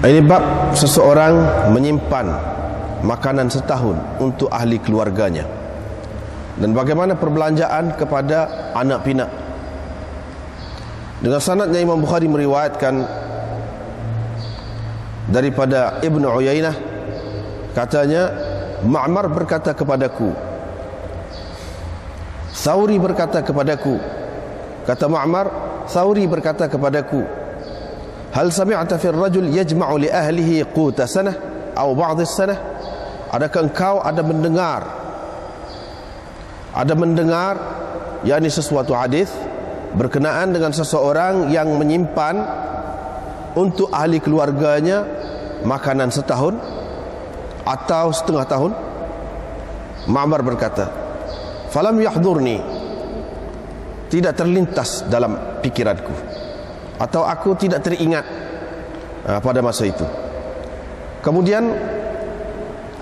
Ini bab seseorang menyimpan makanan setahun untuk ahli keluarganya dan bagaimana perbelanjaan kepada anak pinak. Dengan sanadnya Imam Bukhari meriwayatkan daripada Ibnu Uyainah, katanya Ma'mar berkata kepadaku, Thawri berkata kepadaku, kata Ma'mar, Thawri berkata kepadaku, hal sami'ta fi ar-rajul yajma'u li ahlihi quta sanah atau ba'd as-sanah? Adakah engkau ada mendengar yakni sesuatu hadis berkenaan dengan seseorang yang menyimpan untuk ahli keluarganya makanan setahun atau setengah tahun? Ma'mar berkata, falam yahdurni, tidak terlintas dalam pikiranku, atau aku tidak teringat pada masa itu. Kemudian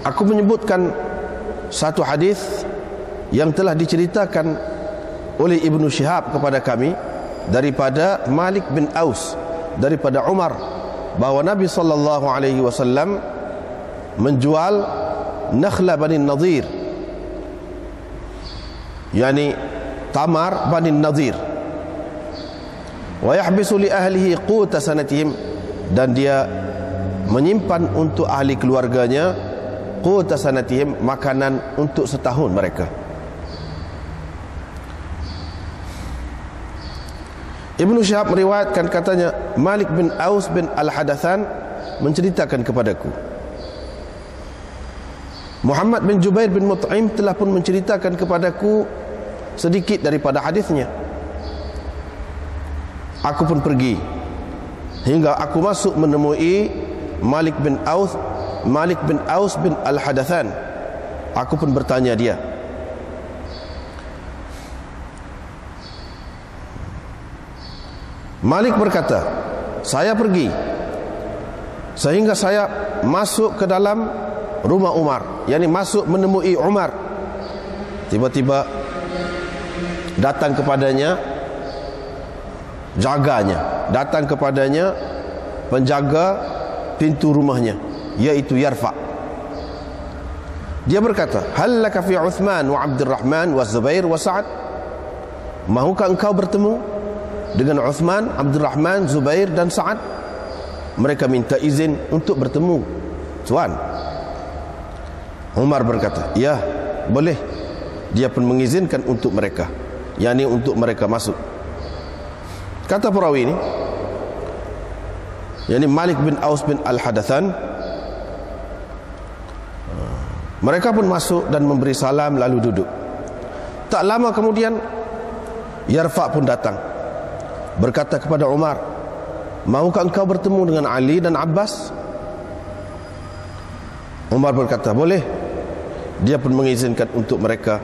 aku menyebutkan satu hadis yang telah diceritakan oleh Ibnu Syihab kepada kami daripada Malik bin Aus, daripada Umar, bahawa Nabi SAW menjual nakhla Bani Nadir, yakni tamar Bani Nadir, wa yahbisu li ahlihi quta sanatihim, dan dia menyimpan untuk ahli keluarganya quta sanatihim, makanan untuk setahun mereka. Ibnu Syihab meriwayatkan, katanya Malik bin Aus bin Al-Hadathan menceritakan kepadaku, Muhammad bin Jubair bin Mut'im telah pun menceritakan kepadaku sedikit daripada hadisnya. Aku pun pergi hingga aku masuk menemui Malik bin Aus bin Al-Hadathan. Aku pun bertanya dia, Malik berkata, saya pergi sehingga saya masuk ke dalam rumah Umar, yakni masuk menemui Umar. Tiba-tiba datang kepadanya jaganya, datang kepadanya penjaga pintu rumahnya, yaitu Yarfa. Dia berkata, hal laka fi Uthman wa Abdurrahman wa Zubair wa Sa'ad? Mahukah engkau bertemu dengan Uthman, Abdurrahman, Zubair dan Sa'ad? Mereka minta izin untuk bertemu, tuan. Umar berkata, ya, boleh. Dia pun mengizinkan untuk mereka, yakni untuk mereka masuk. Kata perawi ini, yakni Malik bin Aus bin Al-Hadathan, mereka pun masuk dan memberi salam lalu duduk. Tak lama kemudian Yarfa pun datang, berkata kepada Umar, maukah engkau bertemu dengan Ali dan Abbas? Umar berkata, boleh. Dia pun mengizinkan untuk mereka.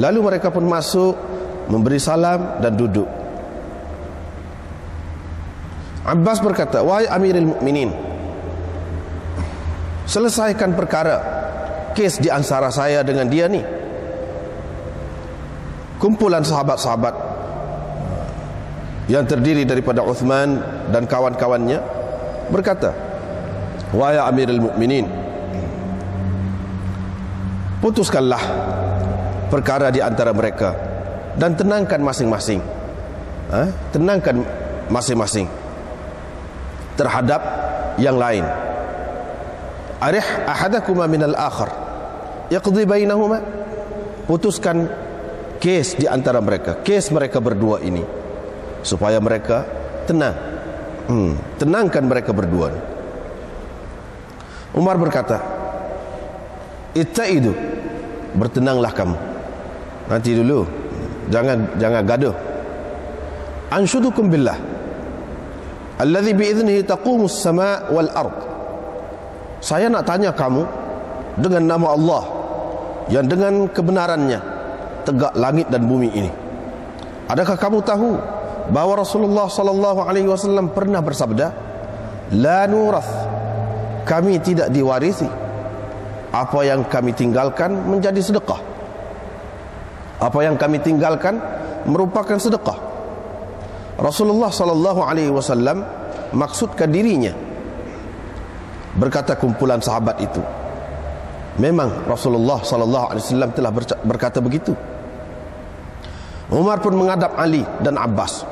Lalu mereka pun masuk, memberi salam dan duduk. Abbas berkata, wahai Amirul Mukminin, selesaikan perkara kes di antara saya dengan dia ni. Kumpulan sahabat-sahabat yang terdiri daripada Uthman dan kawan-kawannya berkata, wahai Amirul Mukminin, putuskanlah perkara di antara mereka dan tenangkan masing-masing, tenangkan masing-masing terhadap yang lain. Arih ahadakuma minal akhar yaqdi bainahuma, putuskan kes di antara mereka, kes mereka berdua ini, supaya mereka tenang. Tenangkan mereka berdua. Umar berkata, ittaidu, bertenanglah kamu, nanti dulu, jangan gaduh. Anshudukum billah alladhi bi'idhnihi taqumus sama' wal ard, saya nak tanya kamu dengan nama Allah yang dengan kebenarannya tegak langit dan bumi ini. Adakah kamu tahu bahawa Rasulullah sallallahu alaihi wasallam pernah bersabda, la nurath, kami tidak diwarisi, apa yang kami tinggalkan menjadi sedekah. Apa yang kami tinggalkan merupakan sedekah. Rasulullah sallallahu alaihi wasallam maksudkan dirinya Berkata kumpulan sahabat itu, memang Rasulullah sallallahu alaihi wasallam telah berkata begitu. Umar pun menghadap Ali dan Abbas.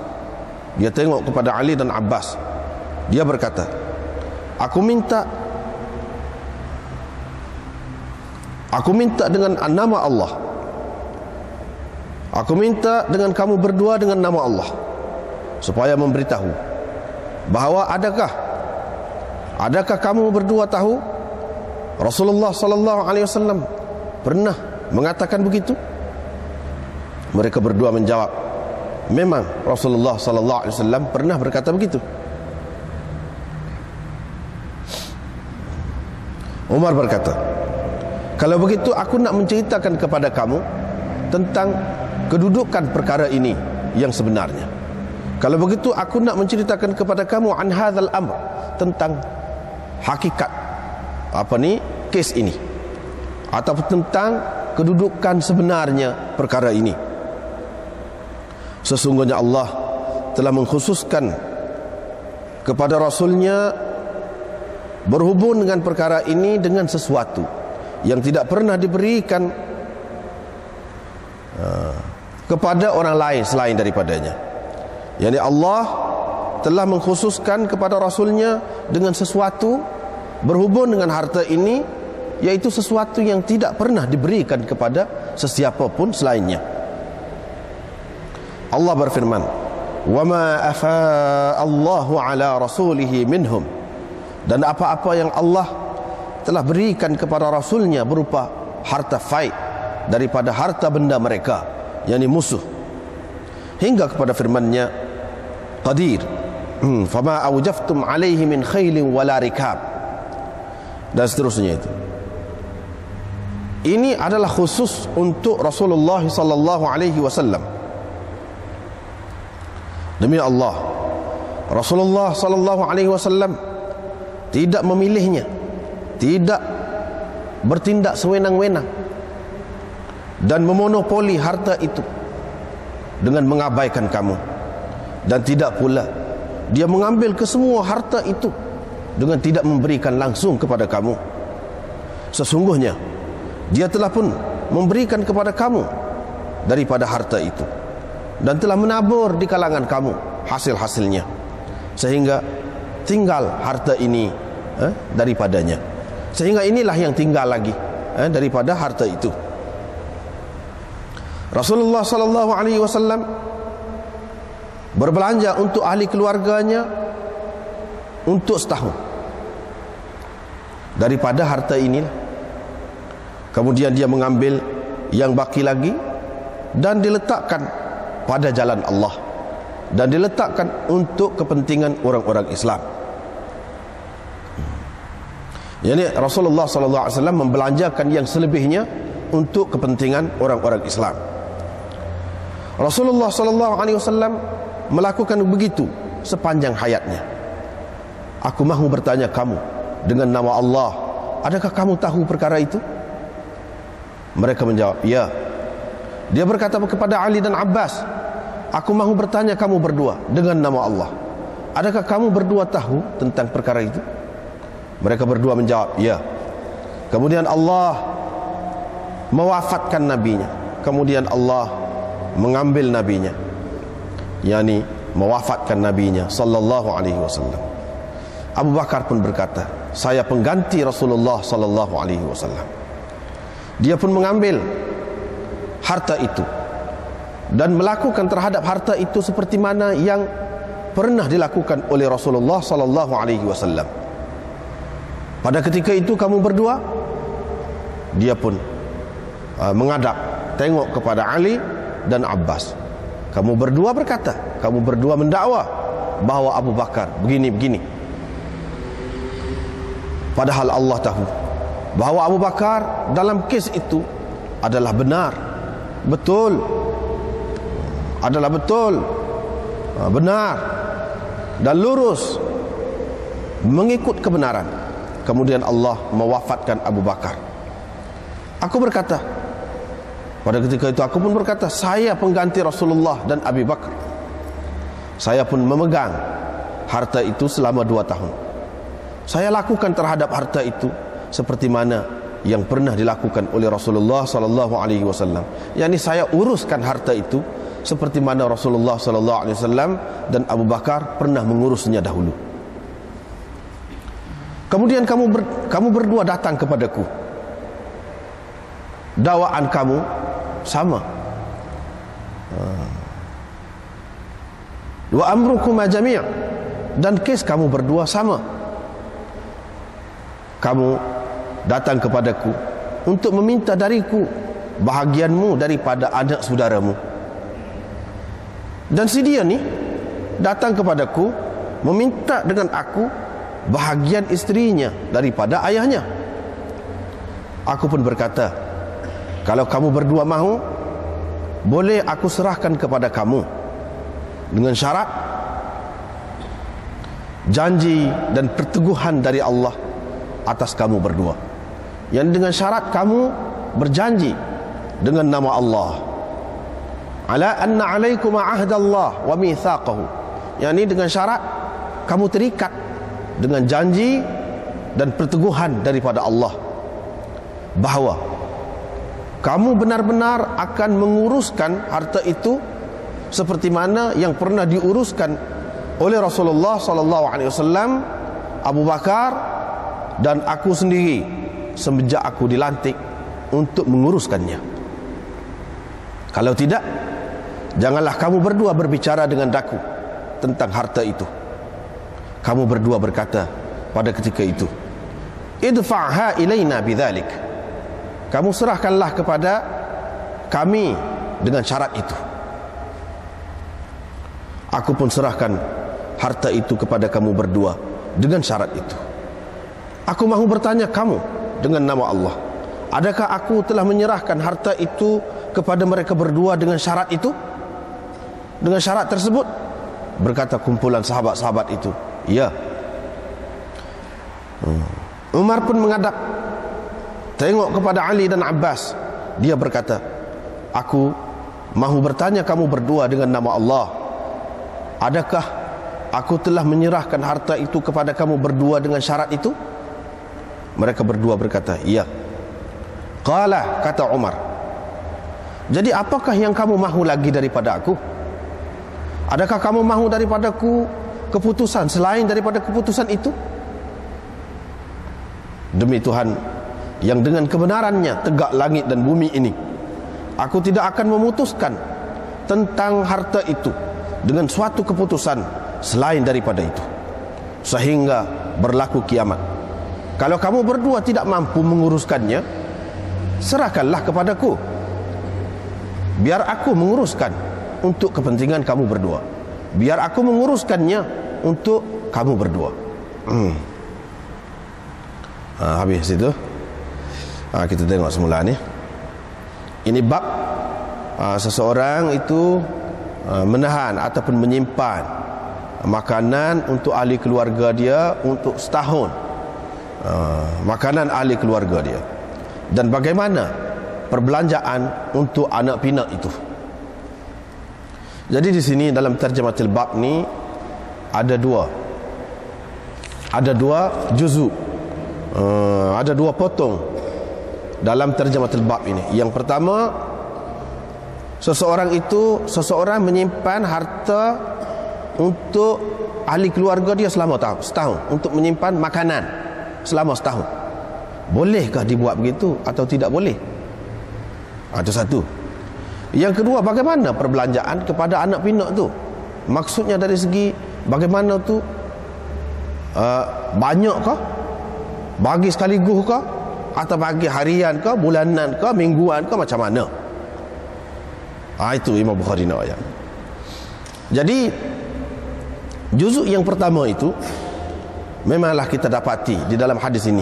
Dia tengok kepada Ali dan Abbas. Dia berkata, Aku minta dengan nama Allah. Aku minta dengan kamu berdua dengan nama Allah, supaya memberitahu bahawa adakah kamu berdua tahu Rasulullah sallallahu alaihi wasallam pernah mengatakan begitu? Mereka berdua menjawab, memang Rasulullah sallallahu alaihi wasallam pernah berkata begitu. Umar berkata, kalau begitu aku nak menceritakan kepada kamu tentang kedudukan perkara ini yang sebenarnya. Kalau begitu aku nak menceritakan kepada kamu an hadzal amr, tentang hakikat kes ini, atau tentang kedudukan sebenarnya perkara ini. Sesungguhnya Allah telah mengkhususkan kepada Rasulnya berhubung dengan perkara ini dengan sesuatu yang tidak pernah diberikan kepada orang lain selain daripadanya. Yani Allah telah mengkhususkan kepada Rasulnya dengan sesuatu berhubung dengan harta ini, yaitu sesuatu yang tidak pernah diberikan kepada sesiapa pun selainnya. Allah berfirman, وَمَا أَفَاءَ اللَّهُ عَلَى رَسُولِهِ مِنْهُمْ, dan apa-apa yang Allah telah berikan kepada Rasulnya berupa harta faid daripada harta benda mereka, yakni musuh, hingga kepada firman-Nya Qadir, فَمَا أَوْجَفْتُمْ عَلَيْهِ مِنْ خَيْلٍ وَلَا رِكَابٍ, dan seterusnya itu. Ini adalah khusus untuk Rasulullah sallallahu alaihi wasallam. Demi Allah, Rasulullah sallallahu alaihi wasallam tidak memilihnya, tidak bertindak sewenang-wenang dan memonopoli harta itu dengan mengabaikan kamu, dan tidak pula dia mengambil kesemua harta itu dengan tidak memberikan langsung kepada kamu. Sesungguhnya dia telah pun memberikan kepada kamu daripada harta itu, dan telah menabur di kalangan kamu hasil-hasilnya, sehingga tinggal harta ini daripadanya, sehingga inilah yang tinggal lagi daripada harta itu. Rasulullah sallallahu alaihi wasallam berbelanja untuk ahli keluarganya untuk setahun daripada harta inilah. Kemudian dia mengambil yang baki lagi dan diletakkan pada jalan Allah, dan diletakkan untuk kepentingan orang-orang Islam. Yani Rasulullah sallallahu alaihi wasallam membelanjakan yang selebihnya untuk kepentingan orang-orang Islam. Rasulullah sallallahu alaihi wasallam melakukan begitu sepanjang hayatnya. Aku mahu bertanya kamu dengan nama Allah, adakah kamu tahu perkara itu? Mereka menjawab, ya. Dia berkata kepada Ali dan Abbas, aku mahu bertanya kamu berdua dengan nama Allah, adakah kamu berdua tahu tentang perkara itu? Mereka berdua menjawab, ya. Kemudian Allah mewafatkan nabinya, kemudian Allah mengambil nabinya, yakni mewafatkan nabinya sallallahu alaihi wasallam. Abu Bakar pun berkata, saya pengganti Rasulullah sallallahu alaihi wasallam. Dia pun mengambil harta itu dan melakukan terhadap harta itu seperti mana yang pernah dilakukan oleh Rasulullah sallallahu alaihi wasallam. Pada ketika itu kamu berdua, dia pun menghadap tengok kepada Ali dan Abbas. Kamu berdua berkata, kamu berdua mendakwa bahawa Abu Bakar begini-begini, padahal Allah tahu bahawa Abu Bakar dalam kes itu adalah benar, betul, adalah betul, benar dan lurus mengikut kebenaran. Kemudian Allah mewafatkan Abu Bakar. Aku berkata, pada ketika itu aku pun berkata, saya pengganti Rasulullah dan Abu Bakar. Saya pun memegang harta itu selama 2 tahun. saya lakukan terhadap harta itu seperti mana yang pernah dilakukan oleh Rasulullah sallallahu alaihi wasallam. yakni saya uruskan harta itu seperti mana Rasulullah sallallahu alaihi wasallam dan Abu Bakar pernah mengurusnya dahulu. Kemudian kamu berdua datang kepadaku, dakwaan kamu sama, wa amrukuma jami', dan kes kamu berdua sama. Kamu datang kepadaku untuk meminta dariku bahagianmu daripada anak saudaramu, dan si dia ni datang kepadaku meminta dengan aku bahagian istrinya daripada ayahnya. Aku pun berkata, kalau kamu berdua mahu, boleh aku serahkan kepada kamu dengan syarat janji dan perteguhan dari Allah atas kamu berdua. Yang dengan syarat kamu berjanji dengan nama Allah, ala anna alaikum ahdallah wa mitsaqahu, yakni dengan syarat kamu terikat dengan janji dan perteguhan daripada Allah bahawa kamu benar-benar akan menguruskan harta itu seperti mana yang pernah diuruskan oleh Rasulullah sallallahu alaihi wasallam, Abu Bakar dan aku sendiri semenjak aku dilantik untuk menguruskannya. Kalau tidak, janganlah kamu berdua berbicara dengan daku tentang harta itu. Kamu berdua berkata pada ketika itu, idfa'ha ilaina bidzalik, kamu serahkanlah kepada kami dengan syarat itu. Aku pun serahkan harta itu kepada kamu berdua dengan syarat itu. Aku mahu bertanya kamu dengan nama Allah, adakah aku telah menyerahkan harta itu kepada mereka berdua dengan syarat itu? Dengan syarat tersebut? Berkata kumpulan sahabat-sahabat itu, ya. Umar pun menghadap, tengok kepada Ali dan Abbas. Dia berkata, aku mahu bertanya kamu berdua dengan nama Allah, adakah aku telah menyerahkan harta itu kepada kamu berdua dengan syarat itu? Mereka berdua berkata, ya. Qala, kata Umar, jadi apakah yang kamu mahu lagi daripada aku? Adakah kamu mahu daripadaku keputusan selain daripada keputusan itu? Demi Tuhan yang dengan kebenarannya tegak langit dan bumi ini, aku tidak akan memutuskan tentang harta itu dengan suatu keputusan selain daripada itu sehingga berlaku kiamat. Kalau kamu berdua tidak mampu menguruskannya, serahkanlah kepadaku, biar aku menguruskan untuk kepentingan kamu berdua. Biar aku menguruskannya untuk kamu berdua. Habis itu kita tengok semula ni. Ini bab seseorang itu menahan ataupun menyimpan makanan untuk ahli keluarga dia untuk setahun, makanan ahli keluarga dia, dan bagaimana perbelanjaan untuk anak pinak itu. Jadi di sini dalam terjematul bab ni ada dua juzuk, ada dua potong dalam terjematul bab ini. Yang pertama, seseorang menyimpan harta untuk ahli keluarga dia selama setahun, untuk menyimpan makanan selama setahun. Bolehkah dibuat begitu atau tidak boleh? Itu satu. Yang kedua, bagaimana perbelanjaan kepada anak pinak tu? Maksudnya dari segi bagaimana tu, banyak kah? Bagi sekaligus kah? Atau bagi harian kah? Bulanan kah? Mingguan kah? Macam mana? Itu Imam Bukhari nak ayat. Jadi juzuk yang pertama itu memanglah kita dapati di dalam hadis ini,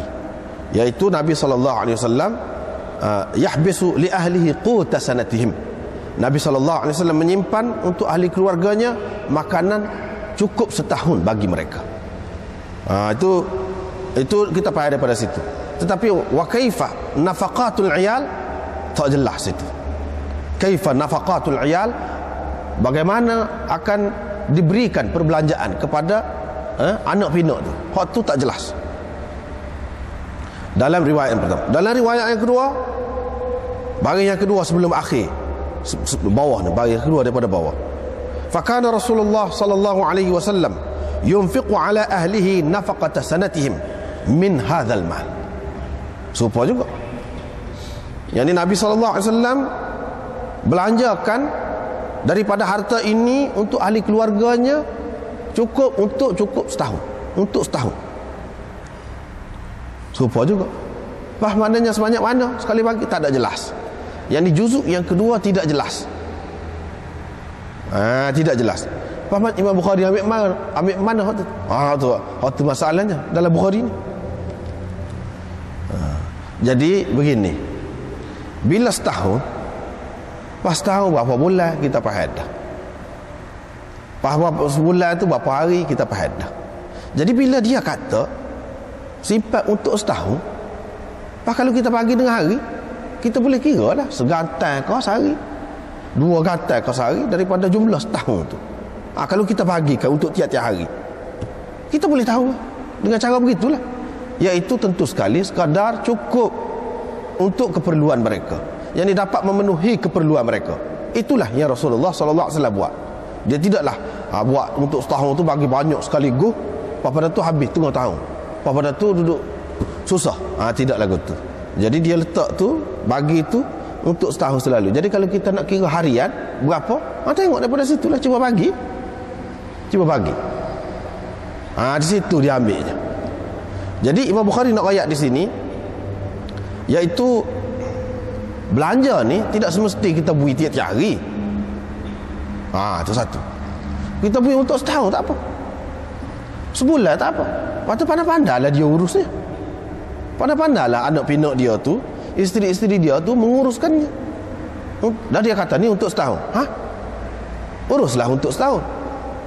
yaitu Nabi SAW yahbisu li ahlihi quta sanatihim. Nabi SAW menyimpan untuk ahli keluarganya makanan cukup setahun bagi mereka. Itu kita payah daripada situ. Tetapi wa kaifa nafaqatul iyal, tak jelas situ. Kaifa nafaqatul iyal, bagaimana akan diberikan perbelanjaan kepada anak pinak tu. Hak tu tak jelas. Dalam riwayat yang pertama. Dalam riwayat yang kedua, baris yang kedua sebelum akhir, bawah ni, baris yang kedua daripada bawah. Fakana Rasulullah sallallahu alaihi wasallam yunfiqu ala ahlihi nafaqata sanatihim min hadzal mal. Serupa juga. Yang ni Nabi sallallahu alaihi wasallam belanjakan daripada harta ini untuk ahli keluarganya cukup setahun, untuk setahun. Serupa juga. Maknanya sebanyak mana sekali bagi tak ada jelas. Yang ni juzuk yang kedua tidak jelas. Tidak jelas. Faham Imam Bukhari ambil mana hak tu? Tu masalahnya dalam Bukhari ni. Jadi begini. Bila setahun, pas setahun berapa bulan kita faham dah. Berapa sebulan tu berapa hari kita faham dah. Jadi bila dia kata sifat untuk setahun, pas kalau kita bagi dengan hari, kita boleh kira lah segantai kau sehari, 2 gantai kau sehari daripada jumlah setahun tu. Kalau kita bagikan untuk tiap-tiap hari, kita boleh tahu dengan cara begitulah. Iaitu tentu sekali sekadar cukup untuk keperluan mereka, yang dapat memenuhi keperluan mereka. Itulah yang Rasulullah sallallahu alaihi wasallam buat. Dia tidaklah buat untuk setahun tu bagi banyak sekaligus, pada tu habis tengah tahun, pada tu duduk susah. Tidaklah gitu. Jadi dia letak tu, bagi tu untuk setahun selalu. Jadi kalau kita nak kira harian berapa, tengok daripada situlah, cuba bagi. Di situ dia ambilnya. Jadi Imam Bukhari nak ayat di sini, iaitu belanja ni tidak semesti kita bui tiap-tiap hari. Itu satu. Kita bui untuk setahun tak apa, sebulan tak apa. Lepas tu pandai-pandailah dia urusnya. Pandai-pandailah anak pinak dia tu, isteri-isteri dia tu menguruskannya. Dan dia kata ni untuk setahun. Uruslah untuk setahun.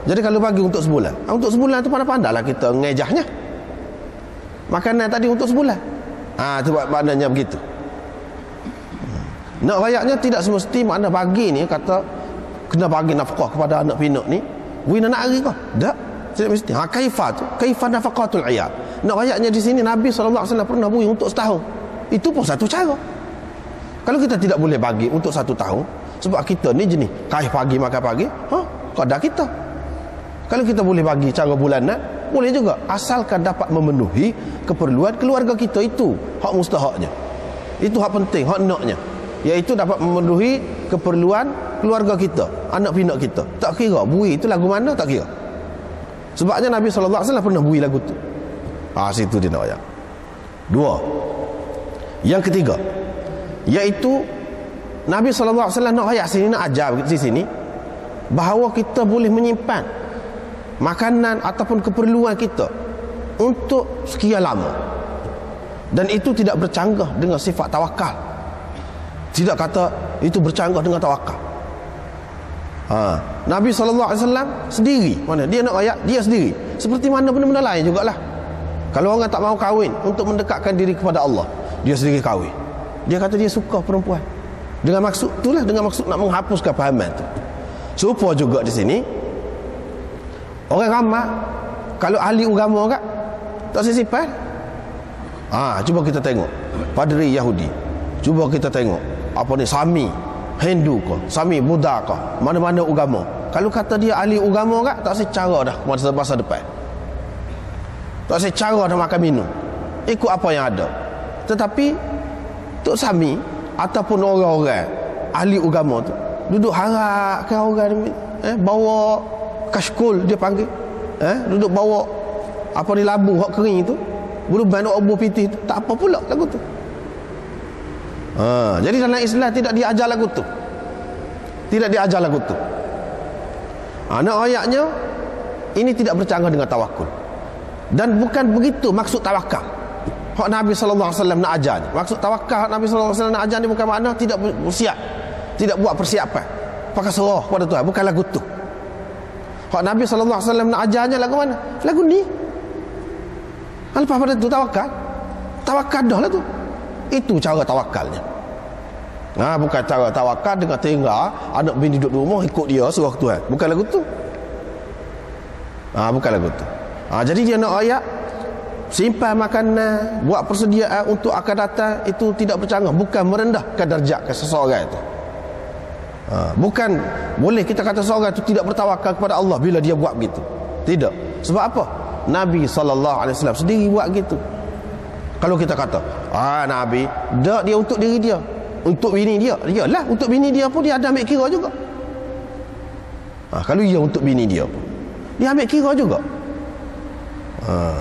Jadi kalau bagi untuk sebulan, untuk sebulan tu pandai-pandailah kita ngejahnya. Makanan tadi untuk sebulan. Itu maknanya begitu. Nak rayaknya tidak semesti makna bagi ni kata kena bagi nafkah kepada anak pinak ni wina nak hari kau. Tak, tidak mesti. Kaifa nafaqatul iyal. Nak rayaknya di sini Nabi sallallahu alaihi wasallam pernah bagi untuk setahun. Itu pun satu cara. Kalau kita tidak boleh bagi untuk 1 tahun, sebab kita ni jenis kaih pagi makan pagi, kadar kita. Kalau kita boleh bagi cara bulanan, boleh juga, asalkan dapat memenuhi keperluan keluarga kita. Itu hak mustahaknya, itu hak penting, hak naknya, iaitu dapat memenuhi keperluan keluarga kita, anak pinak kita. Tak kira bui itu lagu mana, tak kira. Sebabnya Nabi sallallahu alaihi wasallam pernah bui lagu tu. Situ dia nak ayat. 2. Yang ketiga, iaitu Nabi sallallahu alaihi wasallam nak ayat sini, nak ajar di sini bahawa kita boleh menyimpan makanan ataupun keperluan kita untuk sekian lama, dan itu tidak bercanggah dengan sifat tawakal. Tidak kata itu bercanggah dengan tawakal. Nabi sallallahu alaihi wasallam sendiri, mana dia nak ayat dia sendiri, seperti mana benda-benda lain jugalah. Kalau orang tak mau kahwin untuk mendekatkan diri kepada Allah, dia sendiri kahwin. Dia kata dia suka perempuan, dengan maksud itulah, dengan maksud nak menghapuskan fahaman tu. Serupa juga di sini. Orang ramai kalau ahli agama kan tak sesipan. Cuba kita tengok padri Yahudi, cuba kita tengok apa ni, Sami Hindu ke, Sami Buddha ke, mana-mana agama. Kalau kata dia ahli agama kan tak secara dah masa depan, tak secara dah makan minum, ikut apa yang ada. Tetapi Tok Sami ataupun orang-orang ahli agama tu duduk harapkan orang bawa kashkul, dia panggil, duduk bawa apa ni, labu hak kering tu, bulu ban obuh pitih tu, tak apa pula lagu tu. Jadi dalam Islam tidak diajar lagu tu, tidak diajar lagu tu. Nak ayatnya ini tidak bercanggah dengan tawakul, dan bukan begitu maksud tawakal hak Nabi sallallahu alaihi wasallam nak ajar ni. Maksud tawakal hak Nabi sallallahu alaihi wasallam nak ajar ni bukan makna tidak bersiap, tidak buat persiapan pakai serah kepada Tuhan, bukan lagu tu. Hak Nabi sallallahu alaihi wasallam nak ajarnya lagu mana? Lagu ni. Lepas pada tu tawakal dah lah tu. Itu cara tawakalnya. Bukan cara tawakal dengan tinggal anak bini duduk di rumah ikut dia suruh Tuhan. Bukan lagu tu. Bukan lagu tu. Jadi dia nak ayat simpan makanan, buat persediaan untuk akan datang, itu tidak bercanggah, bukan merendahkan darjat ke seseorang itu. Bukan boleh kita kata seseorang itu tidak bertawakal kepada Allah bila dia buat begitu. Tidak. Sebab apa? Nabi SAW sendiri buat gitu. Kalau kita kata Nabi, tak, dia untuk diri dia, untuk bini dia, iyalah untuk bini dia pun dia ada ambil kira juga. Kalau dia untuk bini dia pun dia ambil kira juga.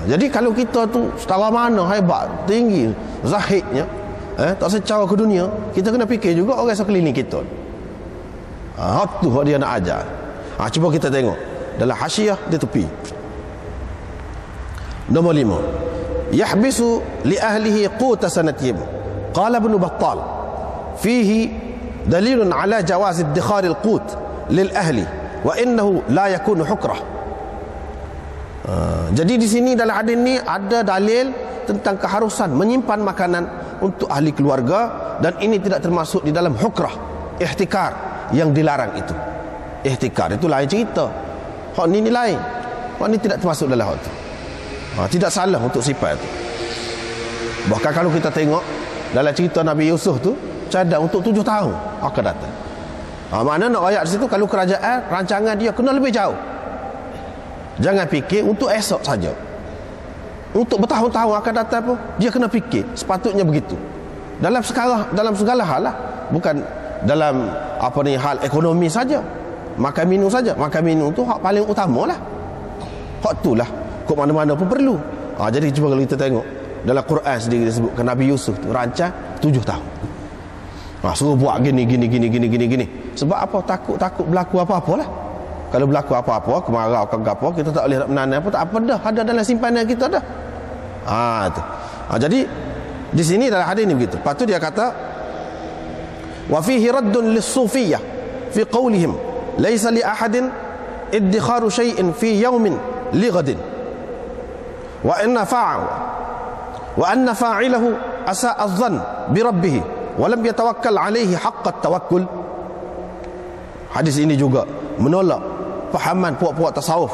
Jadi kalau kita tu setara mana hebat, tinggi, zahidnya, tak secara ke dunia, kita kena fikir juga orang sekeliling kita. Tu dia nak ajar. Cuba kita tengok dalam hasyiah di tepi. Nombor 5, yahbisu li ahlihi quta sanatihim. Qala Ibn Battal fihi dalilun ala jawaz iddikhar al-qut lil ahli wa innahu la yakunu hukrah. Jadi di sini dalam hadis ni ada dalil tentang keharusan menyimpan makanan untuk ahli keluarga, dan ini tidak termasuk di dalam hukrah, ihtikar yang dilarang itu. Ihtikar itu lain cerita. Hak ni lain. Hak ni tidak termasuk dalam hak itu. Tidak salah untuk sifat itu. Bahkan kalau kita tengok dalam cerita Nabi Yusuf tu, cadang untuk 7 tahun akan datang. Mana nak ayat di situ, kalau kerajaan rancangan dia kena lebih jauh. Jangan fikir untuk esok saja. Untuk bertahun-tahun akan datang pun dia kena fikir, sepatutnya begitu. Dalam segala hal lah, bukan dalam hal ekonomi saja. Makan minum saja. Makan minum tu hak paling utama lah. Hak tu lah kok mana-mana pun perlu. Jadi cuba kalau kita tengok dalam Quran sendiri disebutkan Nabi Yusuf tu rancang 7 tahun. Suruh buat gini. Sebab apa? Takut berlaku apa-apa lah. Kalau berlaku apa-apa, kemarau ke apa, kita tak boleh nak menanam pun tak apa dah, ada dalam simpanan kita dah. Jadi di sini dalam hadis ni begitu. Lepas tu dia kata wa fihi raddun lis-sufiyyah fi qawlihim laysa li ahadin iddikharu shay'in fi yawmin li ghadin wa anna fa'ilahu asa'a adh-dhann bi rabbih wa lam yatawakkal alayhi haqqa at-tawakkul. Hadis ini juga menolak fahaman puak-puak tasawuf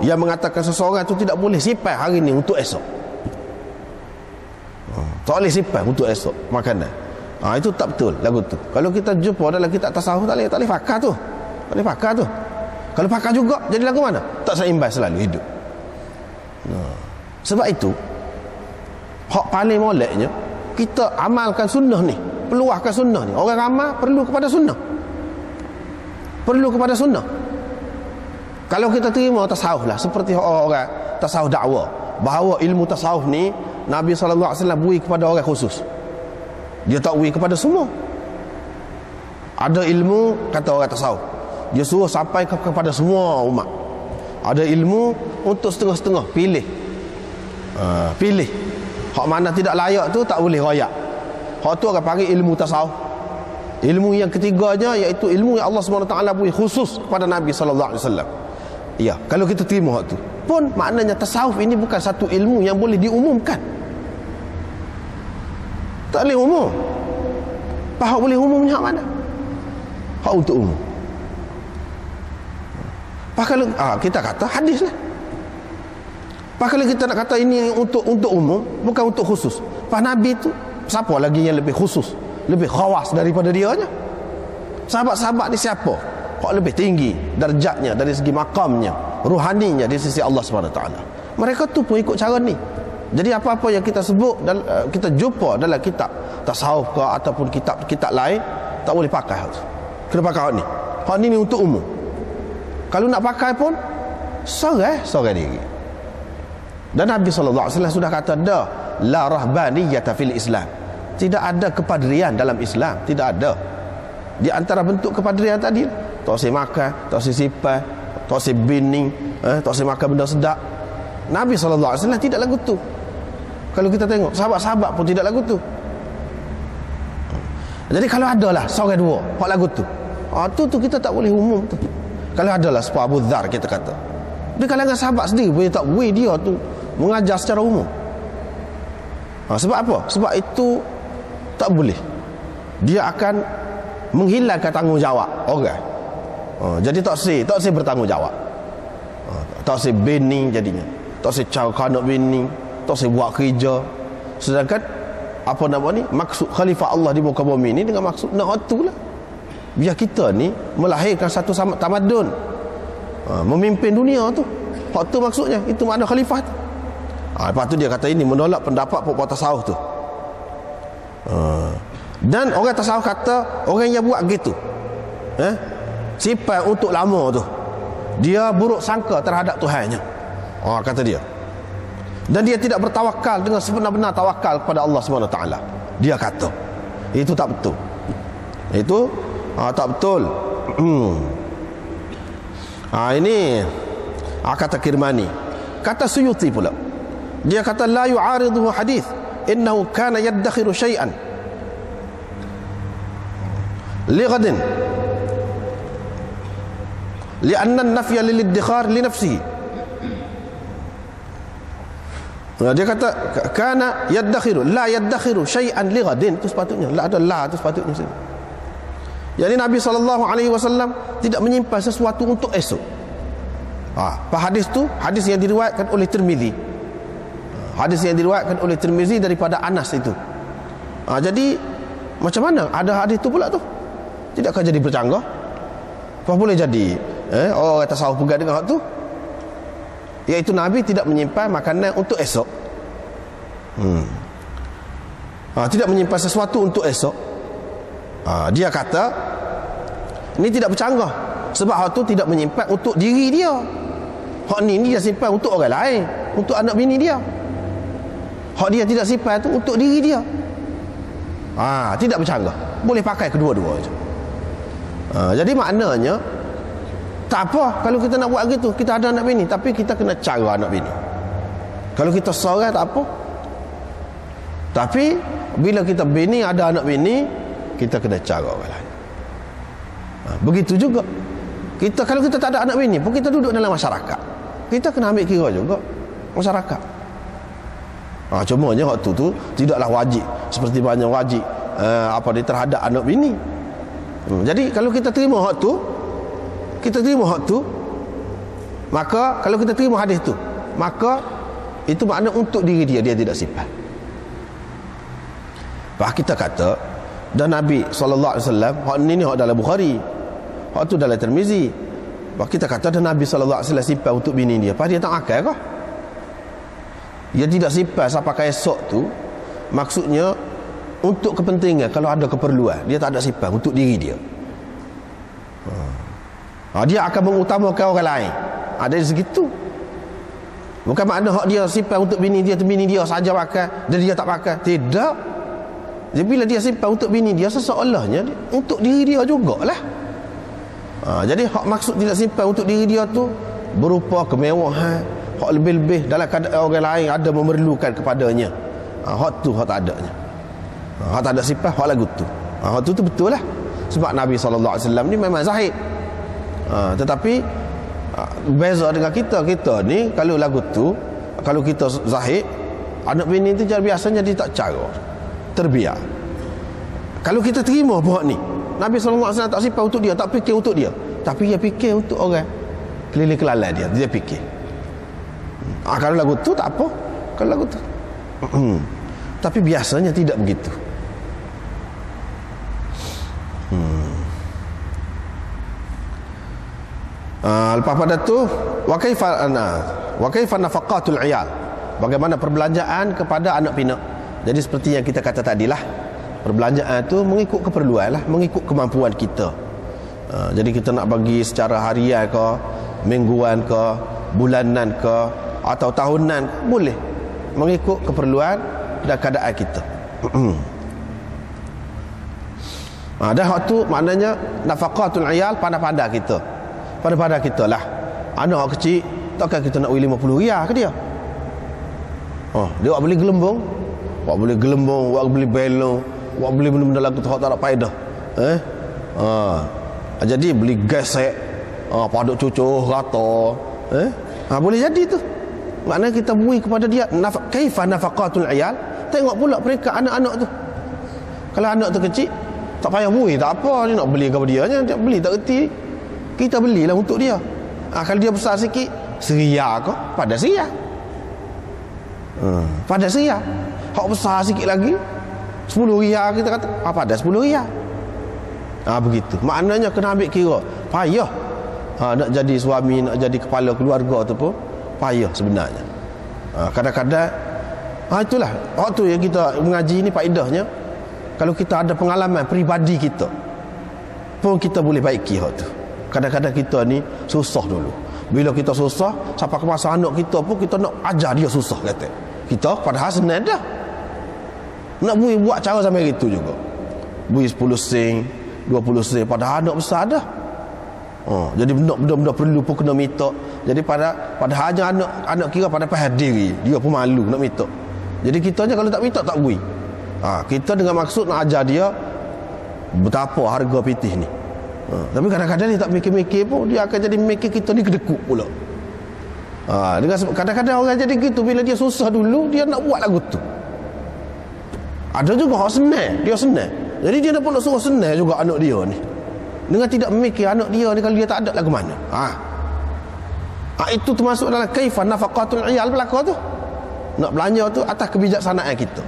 yang mengatakan seseorang itu tidak boleh simpan hari ini untuk esok. Tak boleh simpan untuk esok makanan. Itu tak betul lagu tu. Kalau kita jumpa dalam kitab tasawuf, tak boleh pakar tu. Tak boleh pakar tu. Kalau pakar juga jadi lagu mana? Tak seimbang selalu hidup. Sebab itu hak paling moleknya kita amalkan sunnah ni, peluahkan sunnah ni. Orang amal perlu kepada sunnah. Perlu kepada sunnah. Kalau kita terima tasawuf lah, seperti orang tasawuf dakwah, bahawa ilmu tasawuf ni Nabi SAW beri kepada orang khusus, dia tak beri kepada semua. Ada ilmu, kata orang tasawuf, dia suruh sampai kepada semua umat. Ada ilmu untuk setengah-setengah, pilih hak mana tidak layak tu tak boleh royak. Hak tu orang panggil ilmu tasawuf. Ilmu yang ketiganya iaitu ilmu yang Allah SWT beri khusus kepada Nabi SAW. Ya, kalau kita terima hak tu pun maknanya tasawuf ini bukan satu ilmu yang boleh diumumkan. Tak boleh umum. Hak boleh umumnya hak mana? Hak untuk umum. Kalau kita kata hadis lah. Kalau kita nak kata ini untuk umum, bukan untuk khusus. Nabi tu siapa lagi yang lebih khusus, lebih khawas daripada dia nya? Sahabat-sahabat ni siapa? Hak lebih tinggi darjatnya dari segi makamnya, ruhaninya di sisi Allah SWT. Mereka tu pun ikut cara ni. Jadi apa-apa yang kita sebut dan kita jumpa dalam kitab tasawuf ke ataupun kitab lain, tak boleh pakai hak tu. Kena pakai hak ni. Hak ni untuk umum. Kalau nak pakai pun sorang diri. Dan Nabi SAW sudah kata dah, la rahbaniyata fil Islam. Tidak ada kepadrian dalam Islam, tidak ada. Di antara bentuk kepadrian tadi, tak usah makan, tak usah simpan, tak usah bini, tak usah makan benda sedap. Nabi SAW tidak lagu tu. Kalau kita tengok sahabat-sahabat pun tidak lagu tu. Jadi kalau adalah seorang dua hak lagu tu, tu kita tak boleh umum tu. Kalau adalah seperti Abu Dhar kita kata, di kalangan sahabat sendiri boleh tak boleh dia tu mengajar secara umum. Sebab apa? Sebab itu tak boleh. Dia akan menghilangkan tanggungjawab orang. Jadi tak bertanggungjawab. Tak bini jadinya. Tak cara kanak bini. tak saya buat kerja. Sedangkan apa nama ni, maksud khalifah Allah di muka bumi ni dengan maksud nak waktu lah, biar kita ni melahirkan satu tamadun, memimpin dunia tu. Waktu maksudnya itu makna khalifah tu. Lepas tu dia kata ini menolak pendapat pokok tasawuf tu. Dan orang tasawuf kata orang yang buat gitu, sifat untuk lama tu, dia buruk sangka terhadap Tuhannya, kata dia. Dan dia tidak bertawakal dengan sebenar-benar tawakal kepada Allah SWT. Dia kata itu tak betul. Itu tak betul. Ini kata Kirmani. Kata Suyuti pula, dia kata la yu'ariduhu hadith innahu kana yaddakhiru syai'an lighadin li'anna an-nafya lil-iddikhar li nafsihi. Dia kata kana yaddakhiru, la yaddakhiru syai'an lighadin, itu sepatutnya la ada la, itu sepatutnya sini. Jadi Nabi SAW tidak menyimpan sesuatu untuk esok. Hadis tu hadis yang diriwayatkan oleh Tirmizi. Hadis yang diriwayatkan oleh Tirmizi daripada Anas itu. Jadi macam mana ada hadis tu pula tu? Tidakkah jadi bercanggah? Apa boleh jadi orang tasawuf pegang dengan hak tu? Iaitu Nabi tidak menyimpan makanan untuk esok. Tidak menyimpan sesuatu untuk esok. Dia kata ini tidak bercanggah, sebab hak tu tidak menyimpan untuk diri dia. Hak ni dia simpan untuk orang lain, untuk anak bini dia. Hak dia tidak simpan tu untuk diri dia. Tidak bercanggah, boleh pakai kedua-dua je. Jadi maknanya tak apa kalau kita nak buat gitu, kita ada anak bini, tapi kita kena cara anak bini. Kalau kita seorang tak apa, tapi bila kita bini, ada anak bini, kita kena cara orang lain. Begitu juga kita, kalau kita tak ada anak bini pun kita duduk dalam masyarakat, kita kena ambil kira juga masyarakat. Cumanya waktu tu tidaklah wajib seperti banyak wajib terhadap anak bini. Jadi kalau kita terima hak tu, maka kalau kita terima hadis tu, maka itu makna untuk diri dia, dia tidak simpan. Kita kata dan Nabi SAW, hak ni hak dalam Bukhari, hak tu dalam Tirmizi. Kita kata dan Nabi SAW simpan untuk bini dia, apa dia tak makan kah? Dia tidak simpan sampai pakai esok tu, maksudnya untuk kepentingan, kalau ada keperluan, dia tak ada simpan untuk diri dia. Dia akan mengutamakan orang lain. Dari segitu. Bukan makna hak dia simpan untuk bini dia, bini dia saja makan dan dia tak makan. Tidak. Jadi bila dia simpan untuk bini dia, seseolahnya untuk diri dia jugalah. Jadi hak maksud tidak simpan untuk diri dia tu berupa kemewahan, hak lebih-lebih dalam keadaan orang lain ada memerlukan kepadanya. Hak tu hak tak adanya. Hak tak ada simpan, hak lagu tu. Hak tu betul lah. Sebab Nabi SAW ni memang zahid. Tetapi beza dengan kita ni, kalau lagu tu, kalau kita zahid, anak bini tu biasanya dia tak cara, terbiar. Kalau kita terima buat ni, Nabi SAW tak simpan untuk dia, tak fikir untuk dia, tapi dia fikir untuk orang keliling kelalai dia fikir. Kalau lagu tu tak apa, kalau lagu tu tapi biasanya tidak begitu. Lepas pada tu wa kaifa nafaqatul iyal, bagaimana perbelanjaan kepada anak pinak. Jadi seperti yang kita kata tadilah, perbelanjaan tu mengikut keperluan lah, mengikut kemampuan kita. Jadi kita nak bagi secara harian ke, mingguan ke, bulanan ke, atau tahunan, boleh mengikut keperluan dan keadaan kita. Dan waktu maknanya nafaqatul iyal, pandai-pandai kita, pada kita lah. Anak kecil takkan kita nak bagi 50 riyal ke dia? Dia buat beli gelembung, buat beli belon, buat beli benda-benda lagu tu tak ada faedah. Jadi beli gesek, paduk cucuh rata, boleh jadi tu. Maknanya kita beri kepada dia kaifa nafaqatul iyal. Tengok pula peringkat anak-anak tu. Kalau anak tu kecil, tak payah beri, tak apa, dia nak beli kepada dia, dia beli tak reti, kita belilah untuk dia. Kalau dia besar sikit, serial ke pada serial. Pada riyal. Hak besar sikit lagi 10 riyal kita kata. Pada 10 riyal. Begitu. Maknanya kena ambil kira. Payah. Nak jadi suami, nak jadi kepala keluarga tu pun payah sebenarnya. Kadang-kadang itulah waktu yang kita mengaji ni faedahnya. Kalau kita ada pengalaman peribadi kita pun kita boleh baiki hak tu. Kadang-kadang kita ni susah dulu. Bila kita susah, sampai ke masa anak kita pun kita nak ajar dia susah kata. Kita padahal senang dah. Nak buat cara sampai itu juga. Bui 10 sen, 20 sen padahal anak besar dah. Jadi benda-benda perlu pun kena minta. Jadi padahal aja anak kira pada faham diri, dia pun malu nak minta. Jadi kitanya kalau tak minta tak bui. Kita dengan maksud nak ajar dia betapa harga pitih ni. Tapi kadang-kadang dia tak mikir-mikir pun, dia akan jadi mikir kita ni kedekut pula. Dengan kadang-kadang orang jadi gitu, bila dia susah dulu dia nak buat lagu tu. Ada juga orang senang, dia senang. Jadi dia pun nak suruh senang juga anak dia ni. Dengan tidak memikir anak dia ni kalau dia tak ada lagu mana. Itu termasuk dalam kaifan nafaqatul iyal belaka tu. Nak belanja tu atas kebijaksanaan kita.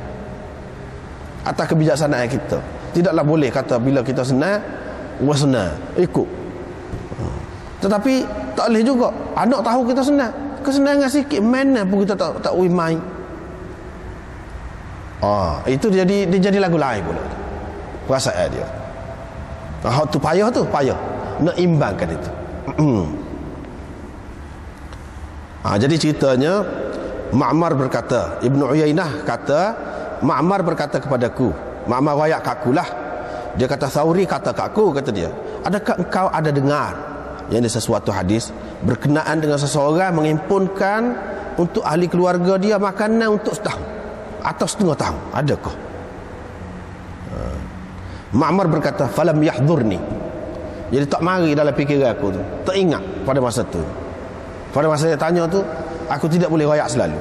Atas kebijaksanaan kita. Tidaklah boleh kata bila kita senang, senang ikut. Tetapi tak boleh juga. Anak tahu kita senang, kesenangan sikit mana pun kita tak main. Itu dia jadi lagu lain pula. Perasaan dia. Hak tu payah nak imbangkan itu. Jadi ceritanya Ma'mar berkata, Ibnu Uyainah kata, Ma'mar berkata kepadaku, Ma'mar wayak kakulah. Dia kata Thauri kata kaku, kata dia, adakah engkau ada dengar yang ada sesuatu hadis berkenaan dengan seseorang menghimpunkan untuk ahli keluarga dia makanan untuk setahun atau setengah tahun, adakah? Ma'mar berkata falam yahdurni. Jadi tak mari dalam fikiran aku tu, tak ingat pada masa tu. Pada masa saya tanya tu, aku tidak boleh royak selalu.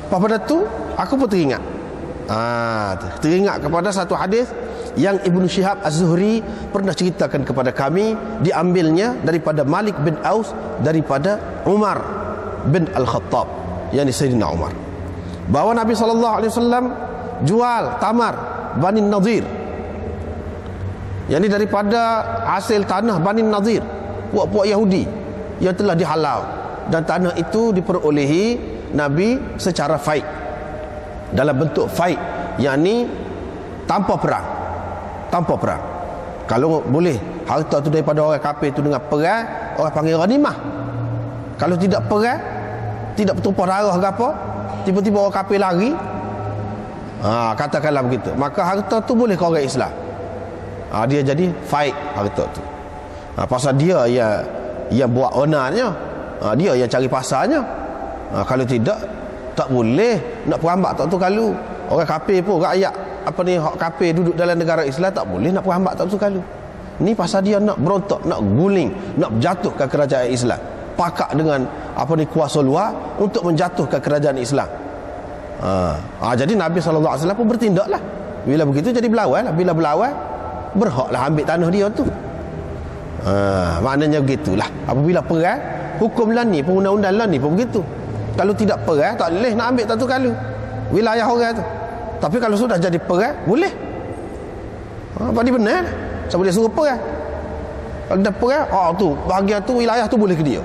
Pada tu aku pun teringat. Teringat kepada satu hadis yang Ibnu Syihab Az-Zuhri pernah ceritakan kepada kami, diambilnya daripada Malik bin Aus daripada Umar bin Al-Khattab, yakni Sayyidina Umar, bahawa Nabi SAW jual tamar Bani Nadir, yakni daripada hasil tanah Bani Nadir, puak-puak Yahudi yang telah dihalau, dan tanah itu diperolehi Nabi secara faid, dalam bentuk faid, yakni tanpa perang. Kalau boleh harta tu daripada orang kafir tu dengan perang, orang panggil ghanimah. Kalau tidak perang, tidak bertumpah darah ke apa, tiba-tiba orang kafir lari, katakanlah begitu, maka harta tu boleh ke orang Islam. Dia jadi faid harta tu. Pasal dia yang buat onarnya, dia yang cari pasarnya. Kalau tidak, tak boleh nak perambat tak tu. Kalau orang kafir pun, rakyat hak kafir duduk dalam negara Islam, tak boleh nak perambat tak tu. Kalau ni pasal dia nak berontak, nak guling, nak menjatuhkan kerajaan Islam, pakak dengan kuasa luar untuk menjatuhkan kerajaan Islam. Jadi Nabi SAW pun bertindaklah. Bila begitu jadi berlawan lah. Bila berlawan, berhaklah ambil tanah dia tu. Maknanya begitulah. Apabila perang, hukum lah ni, undang-undang lah ni pun begitu. Kalau tidak perang, tak boleh nak ambil tak tu kalau wilayah orang tu. Tapi kalau sudah jadi perang, boleh. Apa dia benar? Saya boleh suruh perang. Kalau dah perang, tu bahagian tu, wilayah tu boleh ke dia.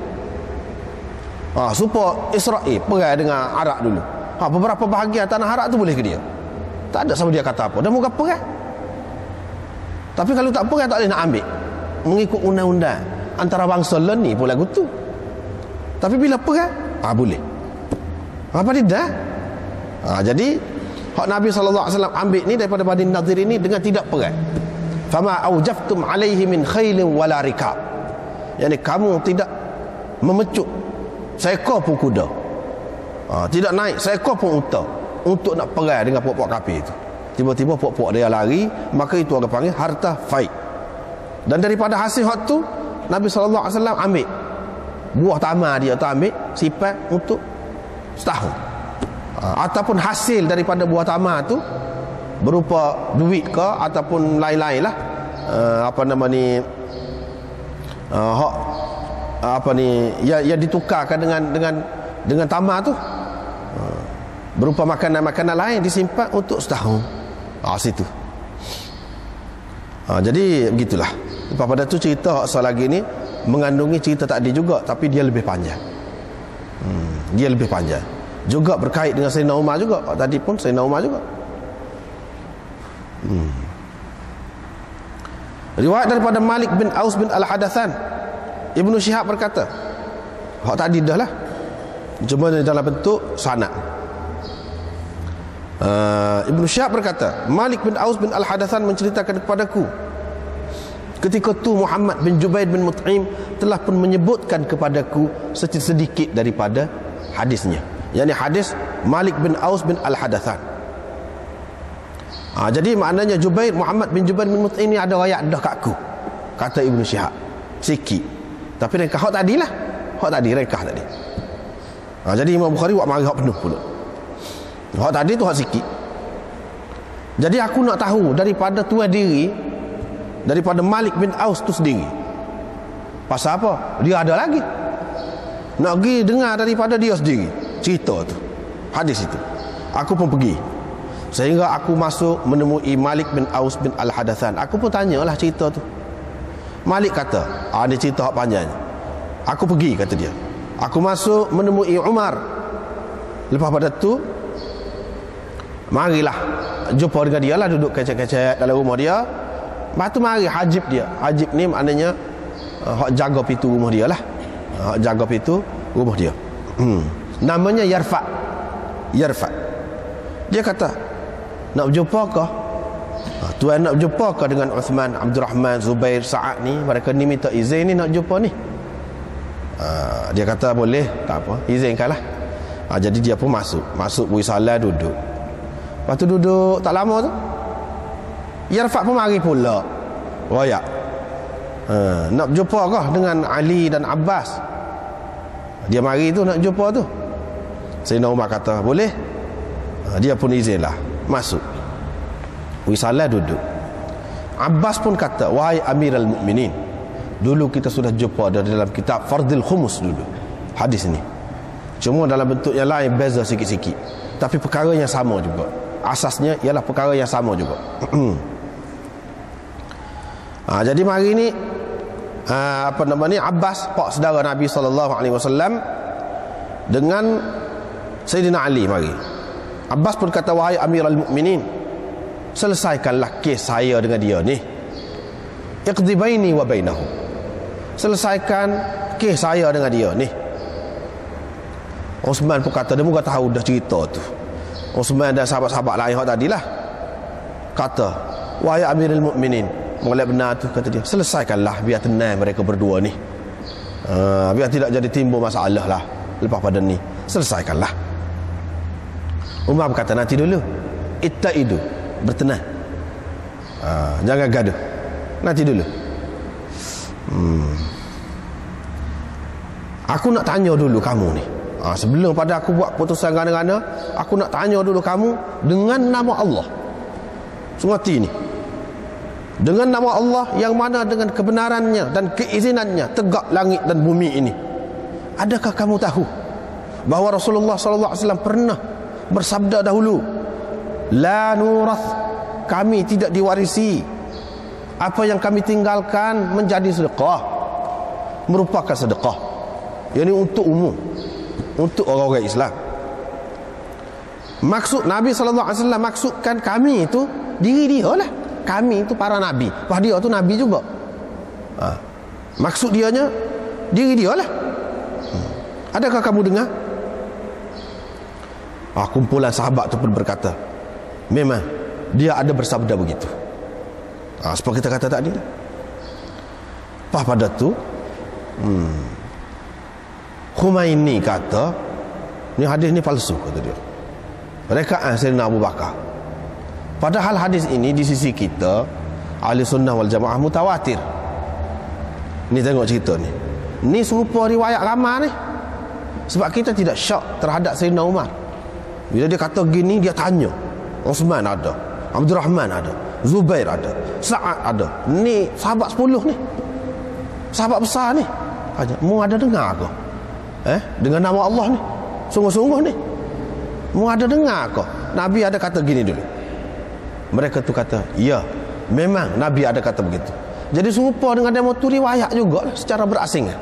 Supaya Israel perang dengan Arab dulu. Beberapa bahagian tanah Arab tu boleh ke dia. Tak ada sama dia kata apa. Dah muka perang. Tapi kalau tak perang, tak boleh nak ambil. Mengikut undang-undang antara bangsa lain ni pun lagu tu. Tapi bila perang, boleh. Apa dia dah? Jadi hak Nabi SAW ambil ni daripada Bani Nadir ini dengan tidak perang. Fama aujaftum alaihi min khailin wala rikab. Yani kamu tidak memecut seekor pun kuda, tidak naik seekor pun unta untuk nak perang dengan puak-puak kafir itu. Tiba-tiba puak-puak dia lari, maka itu orang panggil harta faid. Dan daripada hasil hak tu, Nabi SAW ambil buah tamar dia tu, ambil simpan untuk setahun. Ataupun hasil daripada buah tamar tu berupa duit ke ataupun lain-lain lah, yang ditukarkan dengan tamar tu. berupa makanan-makanan lain disimpan untuk setahun. Situ. Jadi begitulah. Lepas pada tu cerita hak lagi ni mengandungi cerita tadi juga, tapi dia lebih panjang. Dia lebih panjang. Juga berkait dengan Sayyidina Umar juga. Tadi pun Sayyidina Umar juga. Riwayat daripada Malik bin Aus bin Al-Hadathan, Ibnu Syihab berkata, hak tadi dah lah, cuma dalam bentuk sanad. Ibnu Syihab berkata, Malik bin Aus bin Al-Hadathan menceritakan kepadaku, ketika tu Muhammad bin Jubair bin Mut'im telah pun menyebutkan kepadaku sedikit daripada hadisnya, yakni hadis Malik bin Aus bin Al-Hadathan. Jadi maknanya Muhammad bin Jubair bin Mut'im ni ada riwayat dah kat aku, kata Ibnu Syihab, sikit. Tapi rekah hak tadi lah, hak tadi rekah tadi. Jadi Imam Bukhari buat mari hak penuh pula. Hak tadi tu hak sikit. Jadi aku nak tahu daripada tuan diri, daripada Malik bin Aus tu sendiri, pasal apa? Dia ada lagi nak pergi dengar daripada dia sendiri cerita tu, hadis itu. Aku pun pergi, sehingga aku masuk menemui Malik bin Aus bin Al-Hadathan. Aku pun tanyalah cerita tu. Malik kata, ni cerita hak panjangnya. Aku pergi, kata dia. Aku masuk menemui Umar. Lepas pada tu marilah jumpa dengan dia lah, duduk kecek-kecek dalam rumah dia. Lepas tu mari hajib dia. Hajib ni maknanya hak jaga pintu rumah dia lah. Hak jaga pintu rumah dia. Namanya Yarfa. Dia kata, nak berjumpa ke? Tuan nak berjumpa ke dengan Uthman, Abdul Rahman, Zubair, Sa'ad ni? Mereka ni minta izin ni nak jumpa ni. Dia kata boleh, tak apa, izinkanlah. Jadi dia pun masuk beri salam, duduk. Lepas tu duduk tak lama tu, Yarfa pun mari pula royak, nak berjumpa ke dengan Ali dan Abbas. Dia mari tu nak jumpa tu. Sayyidina Umar kata boleh. Dia pun izinlah masuk, wisalah, duduk. Abbas pun kata, wahai Amirul Mukminin, dulu kita sudah jumpa dalam kitab Fardil Khumus dulu hadis ni, cuma dalam bentuk yang lain, beza sikit-sikit, tapi perkara yang sama juga. Asasnya ialah perkara yang sama juga. Jadi mari ni Abbas, pak saudara Nabi SAW, dengan Sayyidina Ali mari. Abbas pun kata, wahai Amirul Mukminin, selesaikanlah kes saya dengan dia ni. Iqdi baini wa bainahu, selesaikan kes saya dengan dia ni. Osman pun kata, dia pun tahu dah cerita tu. Osman dan sahabat-sahabat lain hak tadilah kata, wahai Amirul Mukminin, mulai benar tu, kata dia, selesaikanlah biar tenang mereka berdua ni. Biar tidak jadi timbul masalah lah lepas pada ni, selesaikanlah. Umar berkata, nanti dulu, ittaidu, bertenang, jangan gaduh, nanti dulu. Aku nak tanya dulu kamu ni, sebelum pada aku buat putusan gana-gana, aku nak tanya dulu kamu dengan nama Allah. Sungati ni, dengan nama Allah yang mana dengan kebenarannya dan keizinannya tegak langit dan bumi ini. Adakah kamu tahu bahawa Rasulullah SAW pernah bersabda dahulu, la nurath, kami tidak diwarisi, apa yang kami tinggalkan menjadi sedekah, merupakan sedekah, yakni untuk umum, untuk orang-orang Islam. Maksud Nabi SAW maksudkan kami itu diri dia lah, kami itu para Nabi, wah dia tu Nabi juga. Maksud dianya diri dia lah. Adakah kamu dengar? Kumpulan sahabat tu pun berkata, memang dia ada bersabda begitu. Seperti kita kata tadi. Pas pada tu Khumaini kata, ni hadis ni palsu, kata dia. Rekaan Sayyidina Abu Bakar. Padahal hadis ini di sisi kita Ahli Sunnah wal Jamaah mutawatir. Ni tengok cerita ni, ni serupa riwayat ramai ni. Sebab kita tidak syak terhadap Sayyidina Umar. Bila dia kata gini, dia tanya, Osman ada, Abdul Rahman ada, Zubair ada, Sa'ad ada. Ni sahabat 10 ni, sahabat besar ni. Mu ada dengar ke? Dengan nama Allah ni, sungguh-sungguh ni. Mu ada dengar kok Nabi ada kata gini dulu? Mereka tu kata, ya, memang Nabi ada kata begitu. Jadi serupa dengan demo tu riwayat juga lah, secara berasingan.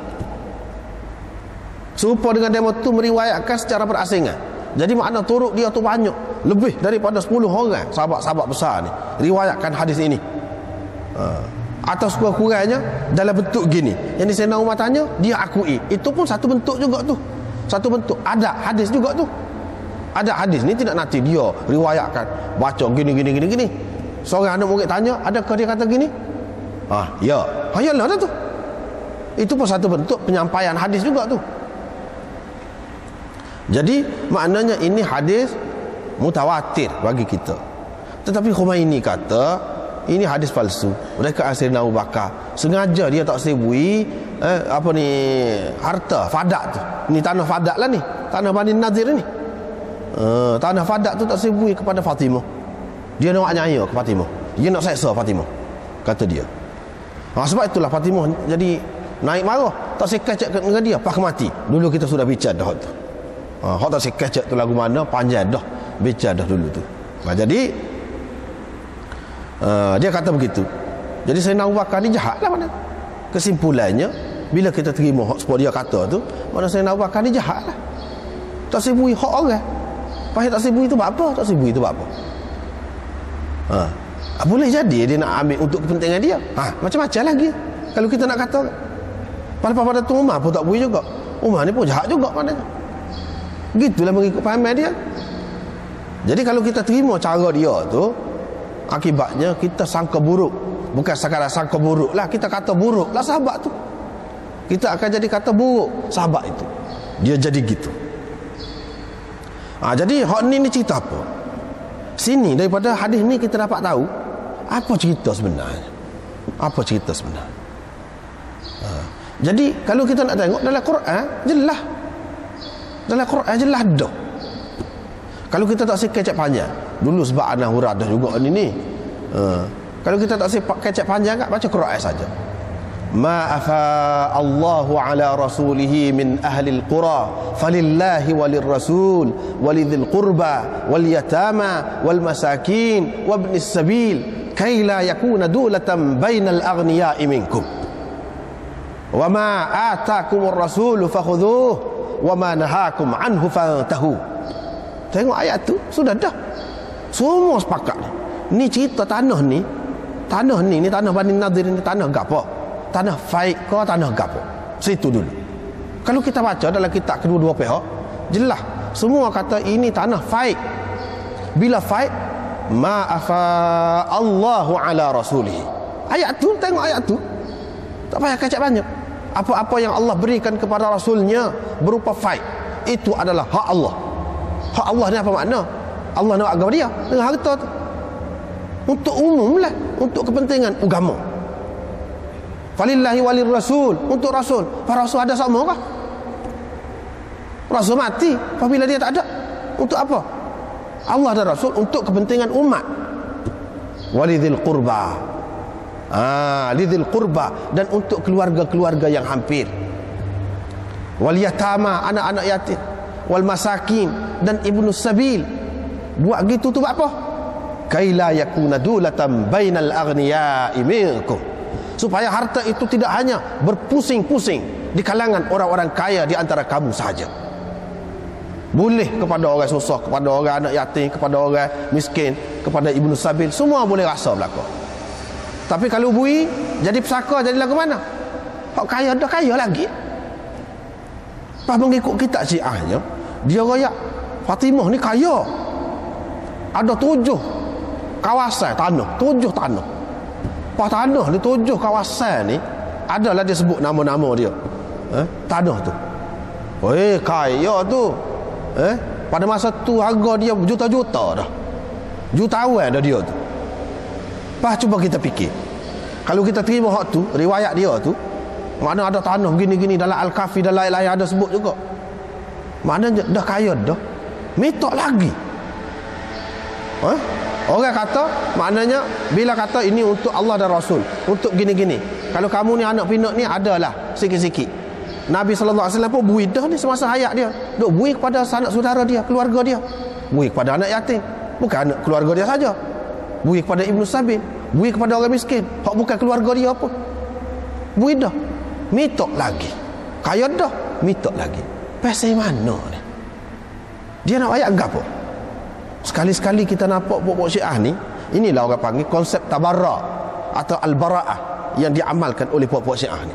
Serupa dengan demo tu meriwayatkan secara berasingan. Jadi makna turuk dia tu banyak, lebih daripada 10 orang sahabat-sahabat besar ni riwayatkan hadis ini. Atau sekurang-kurangnya dalam bentuk gini. Yang Sayyidina Umar tanya, dia akui. Itu pun satu bentuk juga tu. Satu bentuk. Ada hadis juga tu. Ada hadis ni, tidak nanti dia riwayatkan baca gini. Seorang anak murid tanya, adakah dia kata gini? Ya. Yalah dah tu. Itu pun satu bentuk penyampaian hadis juga tu. Jadi maknanya ini hadis mutawatir bagi kita. Tetapi Khomeini kata ini hadis palsu. Mereka Sayyidina Abu Bakar sengaja dia tak sebui harta fadak tu. Ni tanah fadak lah ni, tanah Bani Nadir ni. Tanah fadak tu tak sebui kepada Fatimah. Dia nak nyaya ke Fatimah, dia nak seksa Fatimah, kata dia. Sebab itulah Fatimah jadi naik marah, tak sekecek dengan dia, pak mati. Dulu kita sudah bicara dah tu. Hak tak sekecek tu lagu mana, panjang dah bicara dah dulu tu. Jadi dia kata begitu. Jadi Sayyidina Abu Bakar ni jahat lah mana. Kesimpulannya, bila kita terima hak sebab dia kata tu, mana Sayyidina Abu Bakar ni jahat lah. Tak sibui hak orang. Pasal tak sibui tu buat apa? Tak sibui tu buat apa? Boleh jadi dia nak ambil untuk kepentingan dia. Macam-macam lagi kalau kita nak kata. Pada tu Umar pun tak bui juga. Umar ni pun jahat juga maknanya. Gitulah mengikut pahaman dia. Jadi kalau kita terima cara dia tu, akibatnya kita sangka buruk. Bukan sekadar sangka buruk lah, kita kata buruk lah sahabat tu. Kita akan jadi kata buruk sahabat itu. Dia jadi gitu. Jadi hak ni cerita apa? Sini daripada hadis ni kita dapat tahu apa cerita sebenarnya. Apa cerita sebenarnya? Jadi kalau kita nak tengok dalam Quran jelas. Dalam Quran jelas dah. Kalau kita tak sekecek panjang, dulu sebab ana huradah juga ni. Kalau kita tak sekecek panjang baca Quran saja. Ma afa Allahu ala rasulihi min ahli al-qura falillahi walirrasul walidhil qurba wal yatama wal masakin wabnis sabil kay la yakuna dulatan bainal aghniya'i minkum wa ma atakumur rasulu fakhudhuhu wa ma nahakum anhu fantahu. Tengok ayat tu sudah dah. Semua sepakat ni cerita tanah ni tanah Bani Nadir ni tanah gapo? Tanah faid ke tanah gapo? Situ dulu. Kalau kita baca dalam kitab kedua-dua pihak, jelas semua kata ini tanah faid. Bila faid, ma afa Allahu ala rasulihi. Ayat tu, tengok ayat tu. Tak payah kacak banyak. Apa-apa yang Allah berikan kepada rasulnya berupa faid, itu adalah hak Allah. Hak Allah ni apa makna? Allah nak agama dia dengan harta tu. Untuk umum lah, untuk kepentingan agama. Falillahi walir rasul, untuk rasul. Para rasul ada sama kah? Rasul mati apabila dia tak ada. Untuk apa? Allah dan rasul untuk kepentingan umat. Walidhil qurba. Lidhil qurba, dan untuk keluarga-keluarga yang hampir. Wal yatama, anak-anak yatim. Wal masakin, dan ibnu sabil. Buat gitu tu buat apa? Kaila yakuna dulatan bainal aghniya'i minkum, supaya harta itu tidak hanya berpusing-pusing di kalangan orang-orang kaya di antara kamu sahaja. Boleh kepada orang susah, kepada orang anak yatim, kepada orang miskin, kepada ibnu sabil, semua boleh rasa belaka. Tapi kalau bui jadi pesaka, jadi lagu mana? Hak kaya dah kaya lagi. Pas mengikut kitab Syiahnya, dia royak Fatimah ni kaya. Ada 7 kawasan tanah, 7 tanah. Pas tanah ni 7 kawasan ni adalah dia sebut nama-nama dia. Tanah tu. Kaya tu. Pada masa tu harga dia juta-juta dah. Jutawan dah dia tu. Pas cuba kita fikir. Kalau kita terima hak tu, riwayat dia tu, mana ada tanah gini-gini dalam Al-Kafi dan lain-lain ada sebut juga. Maknanya dah kaya dah. Minta lagi. Orang kata, maknanya bila kata ini untuk Allah dan Rasul, untuk gini-gini. Kalau kamu ni anak pinak ni adalah sikit-sikit. Nabi SAW pun bui dah ni semasa hayat dia. Duk bui kepada sanak saudara dia, keluarga dia. beri kepada anak yatim, bukan anak keluarga dia saja, beri kepada ibnu sabil, beri kepada orang miskin hak bukan keluarga dia apa, beri dah, minta lagi, kaya dah, minta lagi. Pasal mana ni? Dia nak ayat gapo? Sekali-sekali kita nampak pokok Syiah ni, inilah orang panggil konsep tabarra atau al-bara'ah yang diamalkan oleh pokok Syiah ni.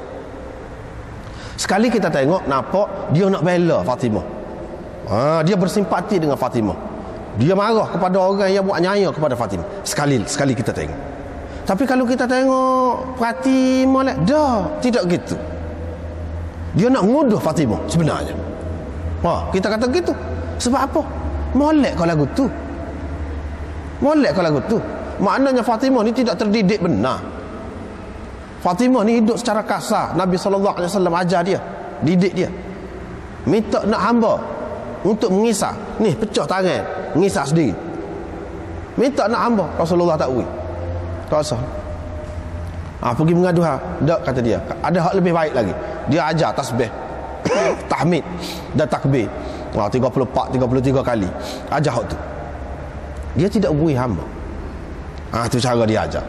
Sekali kita tengok nampak dia nak bela Fatimah. Dia bersimpati dengan Fatimah. Dia marah kepada orang yang buat nyaya kepada Fatimah. Sekali kita tengok. Tapi kalau kita tengok Fatimah lah, dah tidak gitu. Dia nak nguduh Fatimah sebenarnya. Kita kata gitu. Sebab apa? Molek kau lagu tu. Molek kau lagu tu. Maknanya Fatimah ni tidak terdidik benar. Fatimah ni hidup secara kasar. Nabi SAW ajar dia, didik dia. Minta nak hamba untuk mengisah. Ni pecah tangan, mengisah sendiri. Minta nak hamba, Rasulullah tak beri. Tak usah. Pergi mengadu tak, kata dia. Ada hak lebih baik lagi. Dia ajar tasbih, tahmid dan takbir. 34-33 kali. Ajar hak tu. Dia tidak beri hamba. Tu cara dia ajar.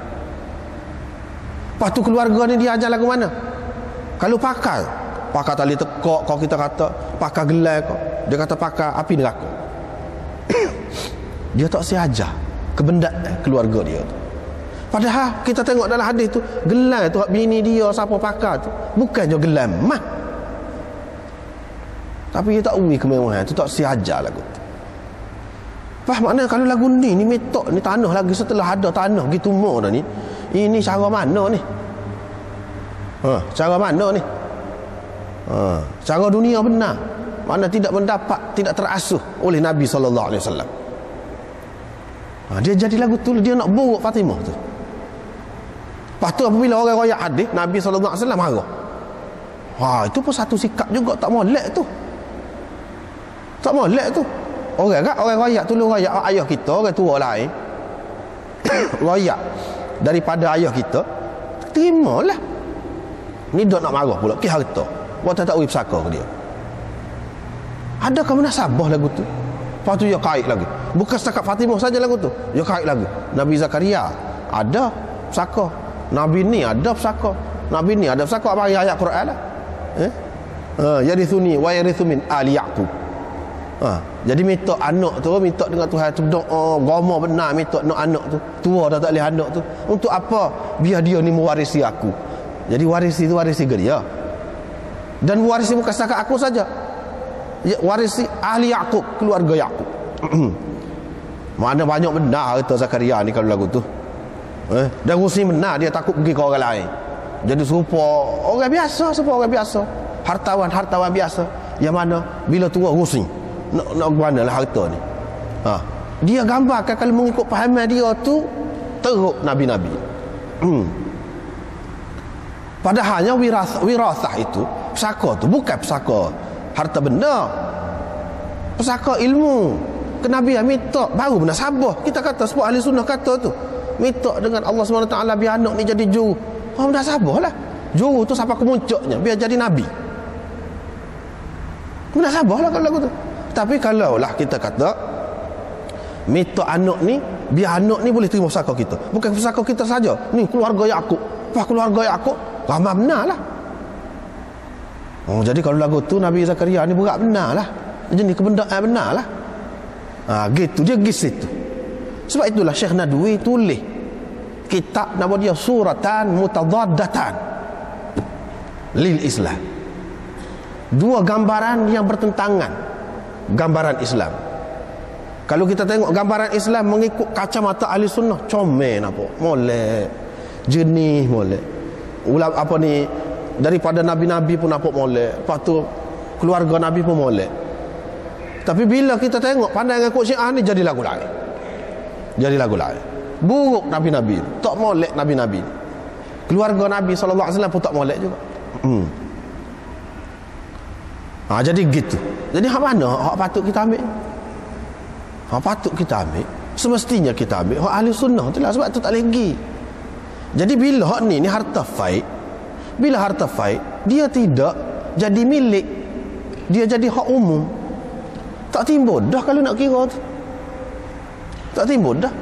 Lepas tu keluarga ni dia ajar lagu mana? Kalau pakar tali tekak kau, kita kata pakar gelai kau, dia kata pakar api neraka. Dia tak si ajar kebendat keluarga dia tu. Padahal kita tengok dalam hadis tu, gelai tu bini dia siapa pakar tu bukannya gelai mah, tapi dia tak ui kemewahan tu, tak si ajar lagu tu. Faham makna kalau lagu ni metok ni tanah lagi setelah ada tanah gitu mo dah ni. Ini cara mana ni? Cara mana ni? Cara dunia benar. Mana tidak mendapat, tidak terasuh oleh Nabi sallallahu alaihi wasallam. Dia jadi lagu tu, dia nak buruk Fatimah tu. Lepas tu apabila orang royak hadis, Nabi sallallahu alaihi wasallam marah. Itu pun satu sikap juga, tak molek tu. Tak molek tu. Orang royak tu, royak ayah kita, orang tua lain. Royak daripada ayah kita, terimalah. Ni dok nak marah pula ki harta. Buat tak ui pesaka ke dia. Adakah munasabah lagu tu? Lepas tu dia kait lagi. Bukan setakat Fatimah saja lagu tu. Dia kait lagi. Nabi Zakaria ada pesaka. Nabi ni ada pesaka. Nabi ni ada pesaka. Apa ayat Quran lah. Yarithuni wa yarithu min ali Yaqub. Jadi minta anak tu, minta dengan Tuhan tu, doa agama benar, minta nak anak tu, tua dah tak boleh anak tu. Untuk apa? Biar dia ni mewarisi aku. Jadi warisi tu warisi ke dia. Dan warisi bukan setakat aku saja. Warisi ahli Yaqub, keluarga Yaqub. Mana banyak benar kata Zakaria ni kalau lagu tu. Dan Husni benar, dia takut pergi ke orang lain. Jadi serupa orang biasa, hartawan biasa. Yang mana bila tua Husni nak mana lah harta ni. Dia gambarkan kalau mengikut pahaman dia tu teruk nabi-nabi. Padahalnya wirasah itu, pesaka tu bukan pesaka harta benda, pesaka ilmu. Kenabian minta baru bernasabah. Kita kata sebab ahli sunnah kata tu, minta dengan Allah SWT biar anak ni jadi juru. Bernasabah lah. Juru tu sampai kemuncaknya biar jadi nabi. Bernasabah lah kalau lagu tu. Tapi kalau lah kita kata minta anak ni biar anak ni boleh terima pesaka kita, bukan pesaka kita saja, ni keluarga Yaqub, keluarga Yaqub ramai benar lah. Jadi kalau lagu tu Nabi Zakaria ni berat benar lah, jenis kebendaan benar lah. Gitu dia gis itu. Sebab itulah Syekh Nadwi tulis kitab nama dia Suratan Mutadaddatan lil Islam. Dua gambaran yang bertentangan. Gambaran Islam. Kalau kita tengok gambaran Islam mengikut kacamata ahli sunnah, comel apa? Molek. Jenih molek. Ulam apa ni daripada nabi-nabi pun apa molek. Lepas tu keluarga nabi pun molek. Tapi bila kita tengok pandangan kok Syiah ni jadi lagu lain. Jadi lagu lain. Buruk nabi-nabi, tak molek nabi-nabi. Keluarga Nabi sallallahu alaihi wasallam pun tak molek juga. Jadi gitu. Jadi hak mana hak patut kita ambil? Hak patut kita ambil, semestinya kita ambil hak ahli sunnah tu lah, sebab tu tak lagi. Jadi bila hak ni harta faid, bila harta faid dia tidak jadi milik, dia jadi hak umum. Tak timbul dah kalau nak kira tu. Tak timbul dah.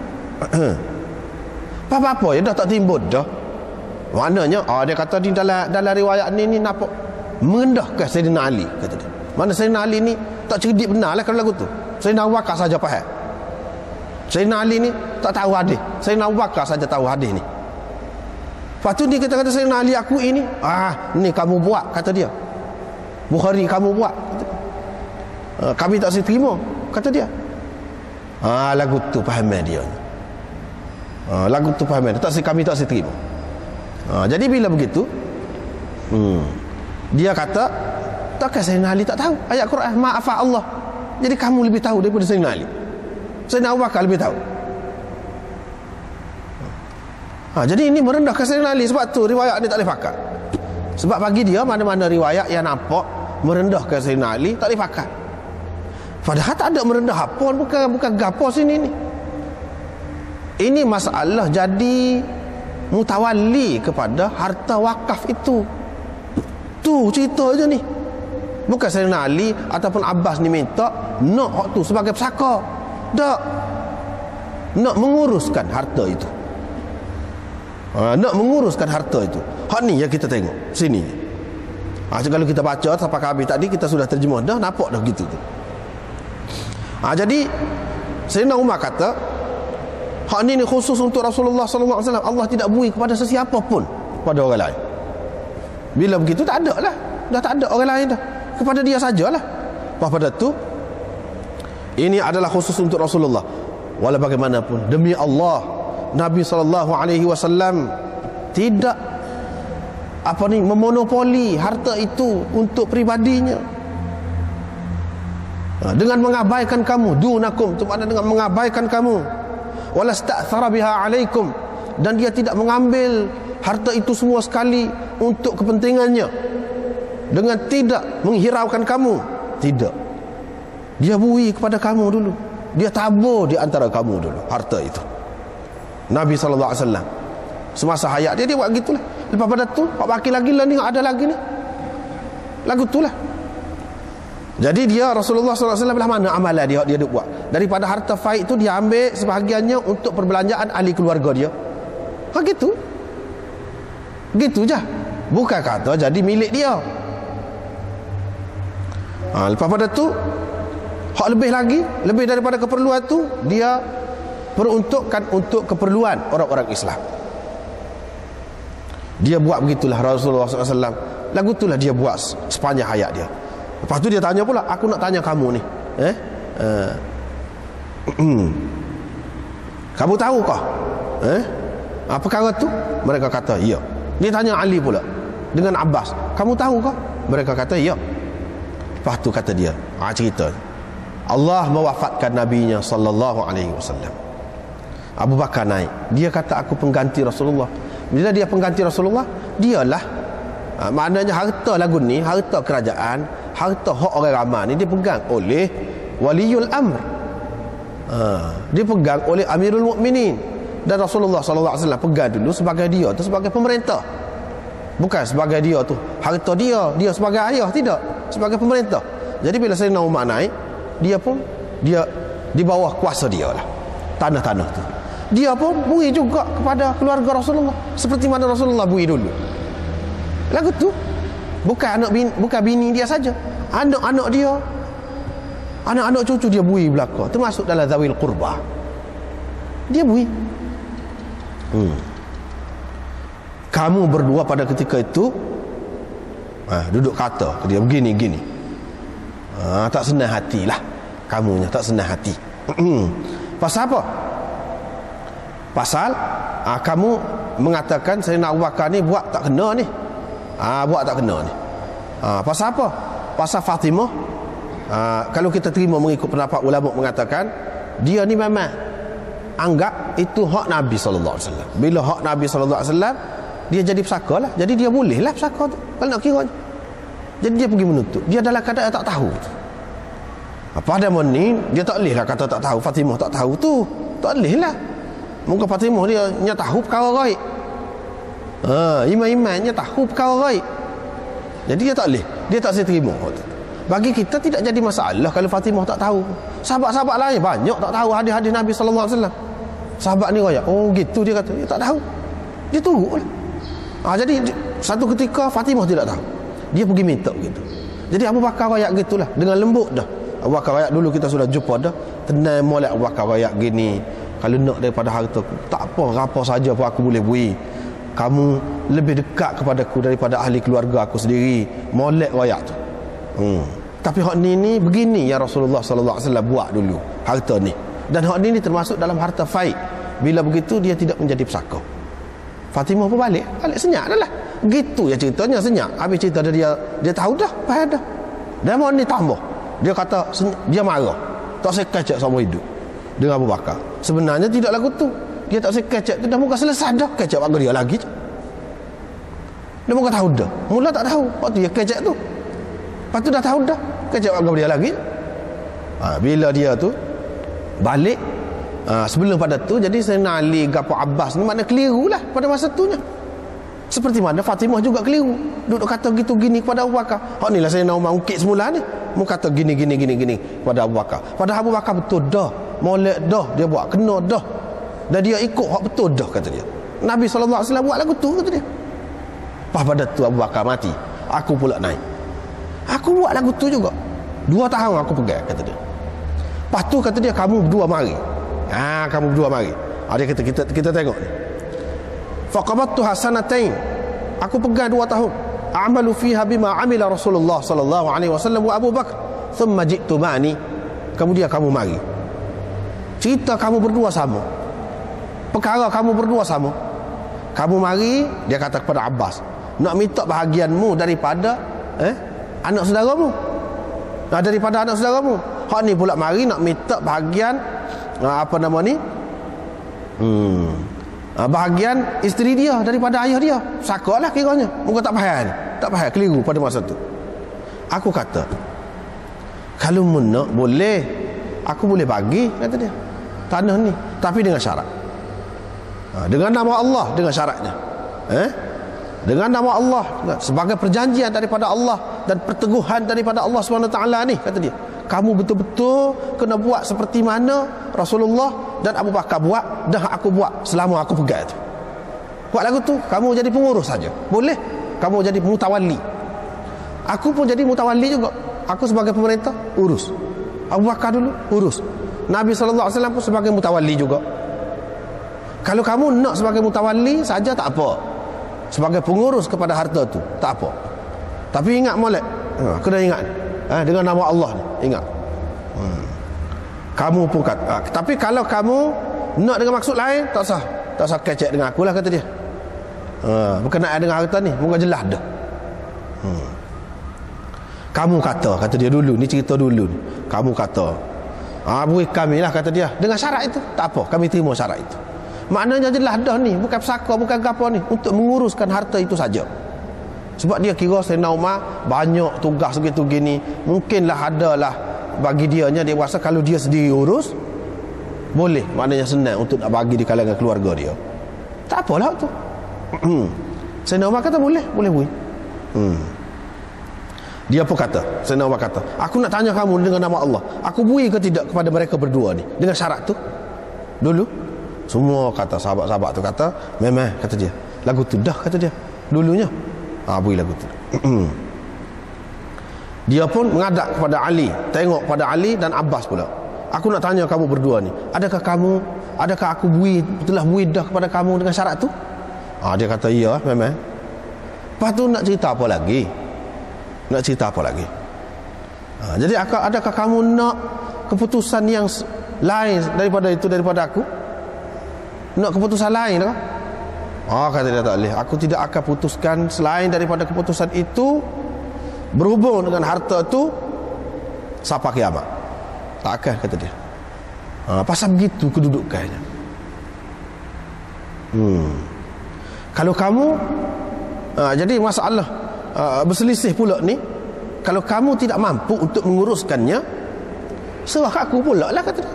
Apa-apa ya dah tak timbul dah. Maknanya dia kata di dalam riwayat ni nampak merendahkan Sayyidina Ali, kata dia. Mana Sayyidina Ali ni tak cerdik benar lah kalau lagu tu. Sayyidina Abu Bakar saja faham. Sayyidina Ali ni tak tahu hadis. Sayyidina Abu Bakar saja tahu hadis ni. Lepas tu dia kata Sayyidina Ali aku ini, ni kamu buat, kata dia. Bukhari kamu buat, kata dia. Kami tak boleh terima, kata dia. Lagu tu faham dia. Lagu tu faham dia. Kami tak boleh terima. Jadi bila begitu, dia kata, takkan Sayyidina Ali tak tahu ayat Quran, ma'afa Allah. Jadi kamu lebih tahu daripada Sayyidina Ali. Sayyidina Abu Bakar lebih tahu. Jadi ini merendahkan Sayyidina Ali. Sebab tu riwayat ni tak boleh pakai. Sebab bagi dia mana-mana riwayat yang nampak merendahkan Sayyidina Ali tak boleh pakai. Padahal tak ada merendah apa, bukan gapo sini ni. Ini masalah jadi mutawalli kepada harta wakaf itu. Tu cerita je ni. Bukan Sayyidina Ali ataupun Abbas ni minta nak hak tu sebagai pesaka. Tak. Nak menguruskan harta itu. Nak menguruskan harta itu. Hak ni yang kita tengok sini. Kalau kita baca sampai habis tadi kita sudah terjemah dah, nampak dah gitu tu. Jadi Sayyidina Umar kata, hak ni khusus untuk Rasulullah sallallahu alaihi wasallam. Allah tidak beri kepada sesiapa pun pada orang lain. Bila begitu tak ada lah. Dah tak ada orang lain dah. Kepada dia sajalah. Pada tu ini adalah khusus untuk Rasulullah. Walau bagaimanapun demi Allah, Nabi sallallahu alaihi wasallam tidak memonopoli harta itu untuk pribadinya. Dengan mengabaikan kamu, dunakum, itu makna dengan mengabaikan kamu. Wala sta'thara biha alaikum, dan dia tidak mengambil harta itu semua sekali untuk kepentingannya dengan tidak menghiraukan kamu. Tidak. Dia beri kepada kamu dulu. Dia tabur di antara kamu dulu harta itu. Nabi sallallahu alaihi wasallam semasa hayat dia buat gitulah. Lepas pada tu hak baki lagi lah ni, ada lagi ni. Lagu tu lah. Jadi dia Rasulullah sallallahu alaihi wasallam belah mana amalan dia buat. Daripada harta faid tu dia ambil sebahagiannya untuk perbelanjaan ahli keluarga dia. Gitu. Gitu je. Bukan kata jadi milik dia. Lepas pada tu hak lebih lagi, lebih daripada keperluan tu dia peruntukkan untuk keperluan orang-orang Islam. Dia buat begitulah Rasulullah SAW. Lagu itulah dia buat sepanjang hayat dia. Lepas tu dia tanya pula, aku nak tanya kamu ni, kamu tahu kah perkara tu? Mereka kata ya. Dia tanya Ali pula dengan Abbas, kamu tahu kah? Mereka kata ya. Lepas tu kata dia, cerita Allah mewafatkan nabinya sallallahu alaihi wasallam. Abu Bakar naik, dia kata aku pengganti Rasulullah. Bila dia pengganti Rasulullah, dialah maknanya harta lagu ni, harta kerajaan, harta hak orang ramai ni dipegang oleh waliul amr. Dipegang oleh Amirul Mukminin, dan Rasulullah sallallahu alaihi wasallam pegang dulu sebagai dia tu sebagai pemerintah. Bukan sebagai dia tu harta dia sebagai ayah, tidak, sebagai pemerintah. Jadi bila Sayyidina Umar naik, dia pun dia di bawah kuasa dia lah tanah-tanah tu. Dia pun beri juga kepada keluarga Rasulullah seperti mana Rasulullah beri dulu. Lagu tu bukan bukan bini dia saja, anak-anak dia, anak-anak cucu dia beri belaka, termasuk dalam zawil qurba. Dia beri. Kamu berdua pada ketika itu duduk kata dia begini-gini. Tak senang hati lah kamunya, tak senang hati. Pasal apa? Pasal kamu mengatakan Sayyidina Abu Bakar ni buat tak kena ni. Buat tak kena ni. Pasal apa? Pasal Fatimah. Kalau kita terima mengikut pendapat ulama mengatakan dia ni memang anggap itu hak Nabi sallallahu alaihi wasallam. Bila hak Nabi sallallahu alaihi wasallam, dia jadi pesaka lah. Jadi dia boleh lah pesaka tu kalau nak kira. Jadi dia pergi menuntut. Dia dalam keadaan tak tahu. Pada moment ni dia tak boleh lah kata tak tahu. Fatimah tak tahu tu, tak boleh lah. Mungkin Fatimah dia tahu perkara gaib. Imam-imamnya tahu perkara gaib. Jadi dia tak boleh. Dia tak boleh terima. Bagi kita tidak jadi masalah kalau Fatimah tak tahu. Sahabat-sahabat lain banyak tak tahu hadis-hadis Nabi sallallahu alaihi wasallam. Sahabat ni royak, oh gitu dia kata, dia tak tahu. Dia turutlah. Jadi satu ketika Fatimah tidak tahu. Dia pergi minta gitu. Jadi Abu Bakar royak gitulah dengan lembut dah. Abu Bakar royak dulu kita sudah jumpa dah. Tenang molek Abu Bakar royak gini. Kalau nak daripada harta aku, tak apa saja pun aku boleh beri. Kamu lebih dekat kepadaku daripada ahli keluarga aku sendiri. Molek royak tu. Tapi hak ni begini ya Rasulullah sallallahu alaihi wasallam buat dulu harta ni. Dan hak ni termasuk dalam harta faid. Bila begitu dia tidak menjadi pesaka. Fatimah pun balik senyap dah lah. Gitu ya ceritanya, senyap. Habis cerita dia tahu dah, faham dah. Dan mau ni tambah. Dia kata dia marah. Tak saya kecek sama hidup dengan Abu Bakar. Sebenarnya tidak lagu tu. Dia tak saya kecek tu dah muka selesai dah. Kecek bagi dia lagi je. Dia muka tahu dah. Mula tak tahu. Waktu dia kecek tu. Lepas tu dah tahu dah. Kecek bagi dia lagi. Bila dia tu balik, sebelum pada tu, jadi Sayyidina Ali gapo Abbas ni makna keliru lah pada masa tu nya. Seperti mana Fatimah juga keliru. Duduk kata gitu gini kepada Abu Bakar. Hak ni lah Sayyidina Umar ungkit semula ni. Mu kata gini kepada Abu Bakar. Padahal Abu Bakar betul dah. Molek dah dia buat, kena dah. Dan dia ikut hak betul dah kata dia. Nabi sallallahu alaihi wasallam buat lagu tu kata dia. Pas pada tu Abu Bakar mati, aku pula naik. Aku buat lagu tu juga. 2 tahun aku pegang kata dia. Lepas tu kata dia kamu berdua mari. Kamu berdua mari. Dia kata kita tengok ni. Faqabattu hasanatain. Aku pegang 2 tahun. A'malu fiha bima amila Rasulullah sallallahu alaihi wasallam wa Abu Bakar. Thumma ji'tu ma'ni. Kemudian kamu mari. Cerita kamu berdua sama. Perkara kamu berdua sama. Kamu mari, dia kata kepada Abbas, nak minta bahagianmu daripada anak saudaramu. Daripada anak saudaramu. Hak ni pula mari nak minta bahagian bahagian isteri dia daripada ayah dia. Sakaklah kiranya. Muka tak faham ni. Tak faham, keliru pada masa tu. Aku kata, kalau nak boleh, aku boleh bagi kata dia tanah ni, tapi dengan syarat. Dengan nama Allah, dengan syaratnya. Dengan nama Allah, sebagai perjanjian daripada Allah dan perteguhan daripada Allah SWT ni kata dia. Kamu betul-betul kena buat seperti mana Rasulullah dan Abu Bakar buat dan aku buat selama aku pegang tu. Buat lagu tu, kamu jadi pengurus saja. Boleh, kamu jadi mutawalli. Aku pun jadi mutawalli juga. Aku sebagai pemerintah urus. Abu Bakar dulu urus. Nabi sallallahu alaihi wasallam pun sebagai mutawalli juga. Kalau kamu nak sebagai mutawalli saja tak apa. Sebagai pengurus kepada harta tu tak apa. Tapi ingat molek. Kena ingat. Dengan nama Allah ni, ingat. Kamu pun kata, tapi kalau kamu nak dengan maksud lain, tak sah kecek dengan aku lah kata dia. Berkenaan dengan harta ni, moga jelas dah. Kamu kata dia dulu, ni cerita dulu ni. Kamu kata, beri kami lah kata dia. Dengan syarat itu, tak apa, kami terima syarat itu. Maknanya jelas dah ni, bukan pesaka, bukan apa ni, untuk menguruskan harta itu saja. Sebab dia kira Sayyidina Umar banyak tugas segitu gini, mungkinlah adalah bagi dianya, dia rasa kalau dia sendiri urus boleh, maknanya senang untuk nak bagi di kalangan keluarga dia. Tak apalah tu. Sayyidina Umar kata boleh bui. Dia pun kata, Sayyidina Umar kata, aku nak tanya kamu dengan nama Allah, aku bui ke tidak kepada mereka berdua ni dengan syarat tu. Dulu semua kata sahabat-sahabat tu kata memang kata dia. Lagu tu dah kata dia dulunya. Bui lagu tu. Dia pun menghadap kepada Ali, tengok pada Ali dan Abbas pula. Aku nak tanya kamu berdua ni, adakah aku telah bui dah kepada kamu dengan syarat tu? Dia kata iya memang. Lepas tu nak cerita apa lagi? Jadi adakah kamu nak keputusan yang lain daripada itu, daripada aku? Nak keputusan lain ke? Kata dia tak boleh. Aku tidak akan putuskan selain daripada keputusan itu berhubung dengan harta itu sampai kiamat. Tak akan, kata dia. Pasal begitu kedudukannya. Kalau kamu jadi masalah berselisih pula ni, kalau kamu tidak mampu untuk menguruskannya, serah aku pula lah, kata dia.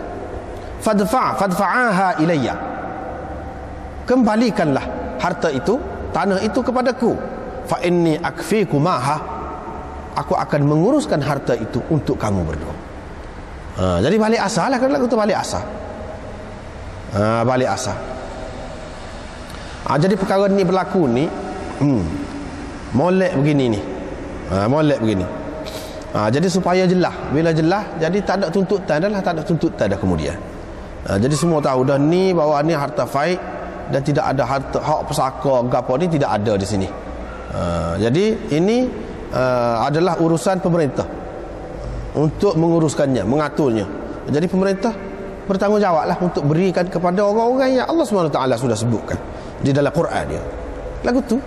Fadfa'aha ilayya. Kembalikanlah harta itu, tanah itu kepadaku. Fa inni akfiku maha. aku akan menguruskan harta itu untuk kamu berdua. Jadi balik asal lah, kan lagu tu balik asal. Balik asal. Jadi perkara ni berlaku ni molek begini ni. Molek begini. Jadi supaya jelas, bila jelas jadi tak ada tuntutan dah lah, tak ada tuntutan dah kemudian. Jadi semua tahu dah ni bahawa ni harta faid dan tidak ada harta hak pesaka gapo ni tidak ada di sini. Jadi ini adalah urusan pemerintah untuk menguruskannya, mengaturnya. Jadi pemerintah bertanggungjawablah untuk berikan kepada orang-orang yang Allah SWT sudah sebutkan di dalam Quran dia. Lagu tu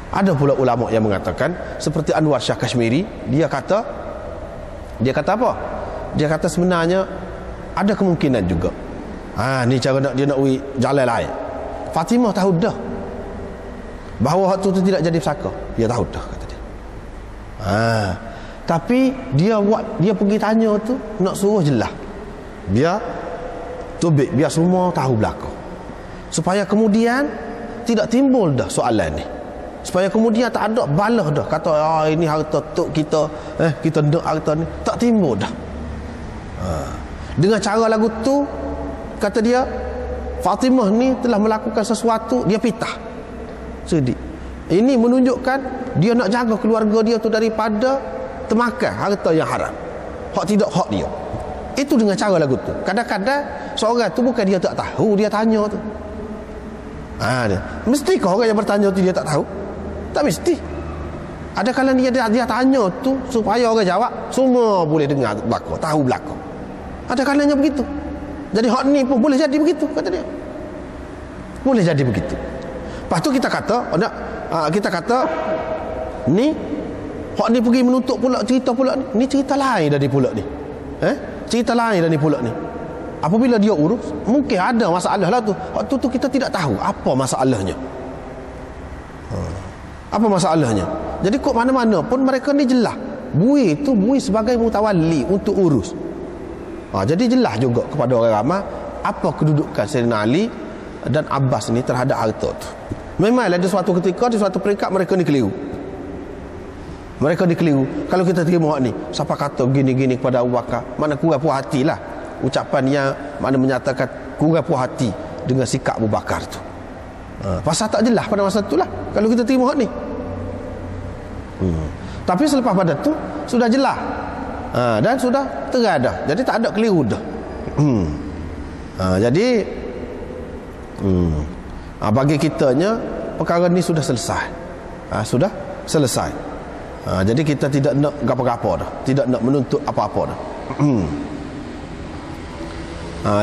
ada pula ulama yang mengatakan seperti Anwar Shah Kashmiri, dia kata apa? Dia kata sebenarnya ada kemungkinan juga. Ni cara dia nak jalan lain. Fatimah tahu dah bahawa waktu tu tidak jadi pesaka. Dia tahu dah, kata dia. Tapi dia pergi tanya tu nak suruh jelas. Biar tubik, biar semua tahu belakang. Supaya kemudian tidak timbul dah soalan ni. Supaya kemudian tak ada balah dah kata ini harta tok kita, kita nak harta ni, tak timbul dah. Dengan cara lagu tu, kata dia, Fatimah ni telah melakukan sesuatu, dia pitah sedih. Ini menunjukkan dia nak jaga keluarga dia tu daripada termakan harta yang haram, hak tidak hak dia. Itu dengan cara lagu tu. Kadang-kadang seorang tu bukan dia tak tahu, dia tanya tu. Mesti kau orang yang bertanya tu dia tak tahu? Tak mesti. Ada kalanya dia tanya tu supaya orang jawab semua boleh dengar belakang, tahu belakang. Ada kalanya begitu. Jadi hak ni pun boleh jadi begitu, kata dia. Boleh jadi begitu. Lepas tu kita kata ni hak ni pergi menuntut pula cerita pula ni cerita lain dari pula ni. Cerita lain dari pula ni. Apabila dia urus, mungkin ada masalah lah tu. Hak tu kita tidak tahu apa masalahnya. Apa masalahnya? Jadi kok mana-mana pun mereka ni jelas. Bui sebagai mutawali untuk urus. Jadi jelas juga kepada orang ramai apa kedudukan Sayyidina Ali dan Abbas ni terhadap harta tu. Memanglah ada suatu ketika, di suatu peringkat mereka ni keliru. Mereka ni keliru. Kalau kita terima hak ni, siapa kata gini-gini kepada Abu Bakar, mana kurang puas hati lah. Ucapan yang mana menyatakan kurang puas hati dengan sikap Abu Bakar tu. Pasal tak jelas pada masa tu lah kalau kita terima hak ni. Tapi selepas pada tu sudah jelas, dan sudah terang dah. Jadi tak ada keliru dah. Jadi bagi kitanya perkara ni sudah selesai. Sudah selesai. Jadi kita tidak nak gapo-gapo dah, tidak nak menuntut apa-apa dah.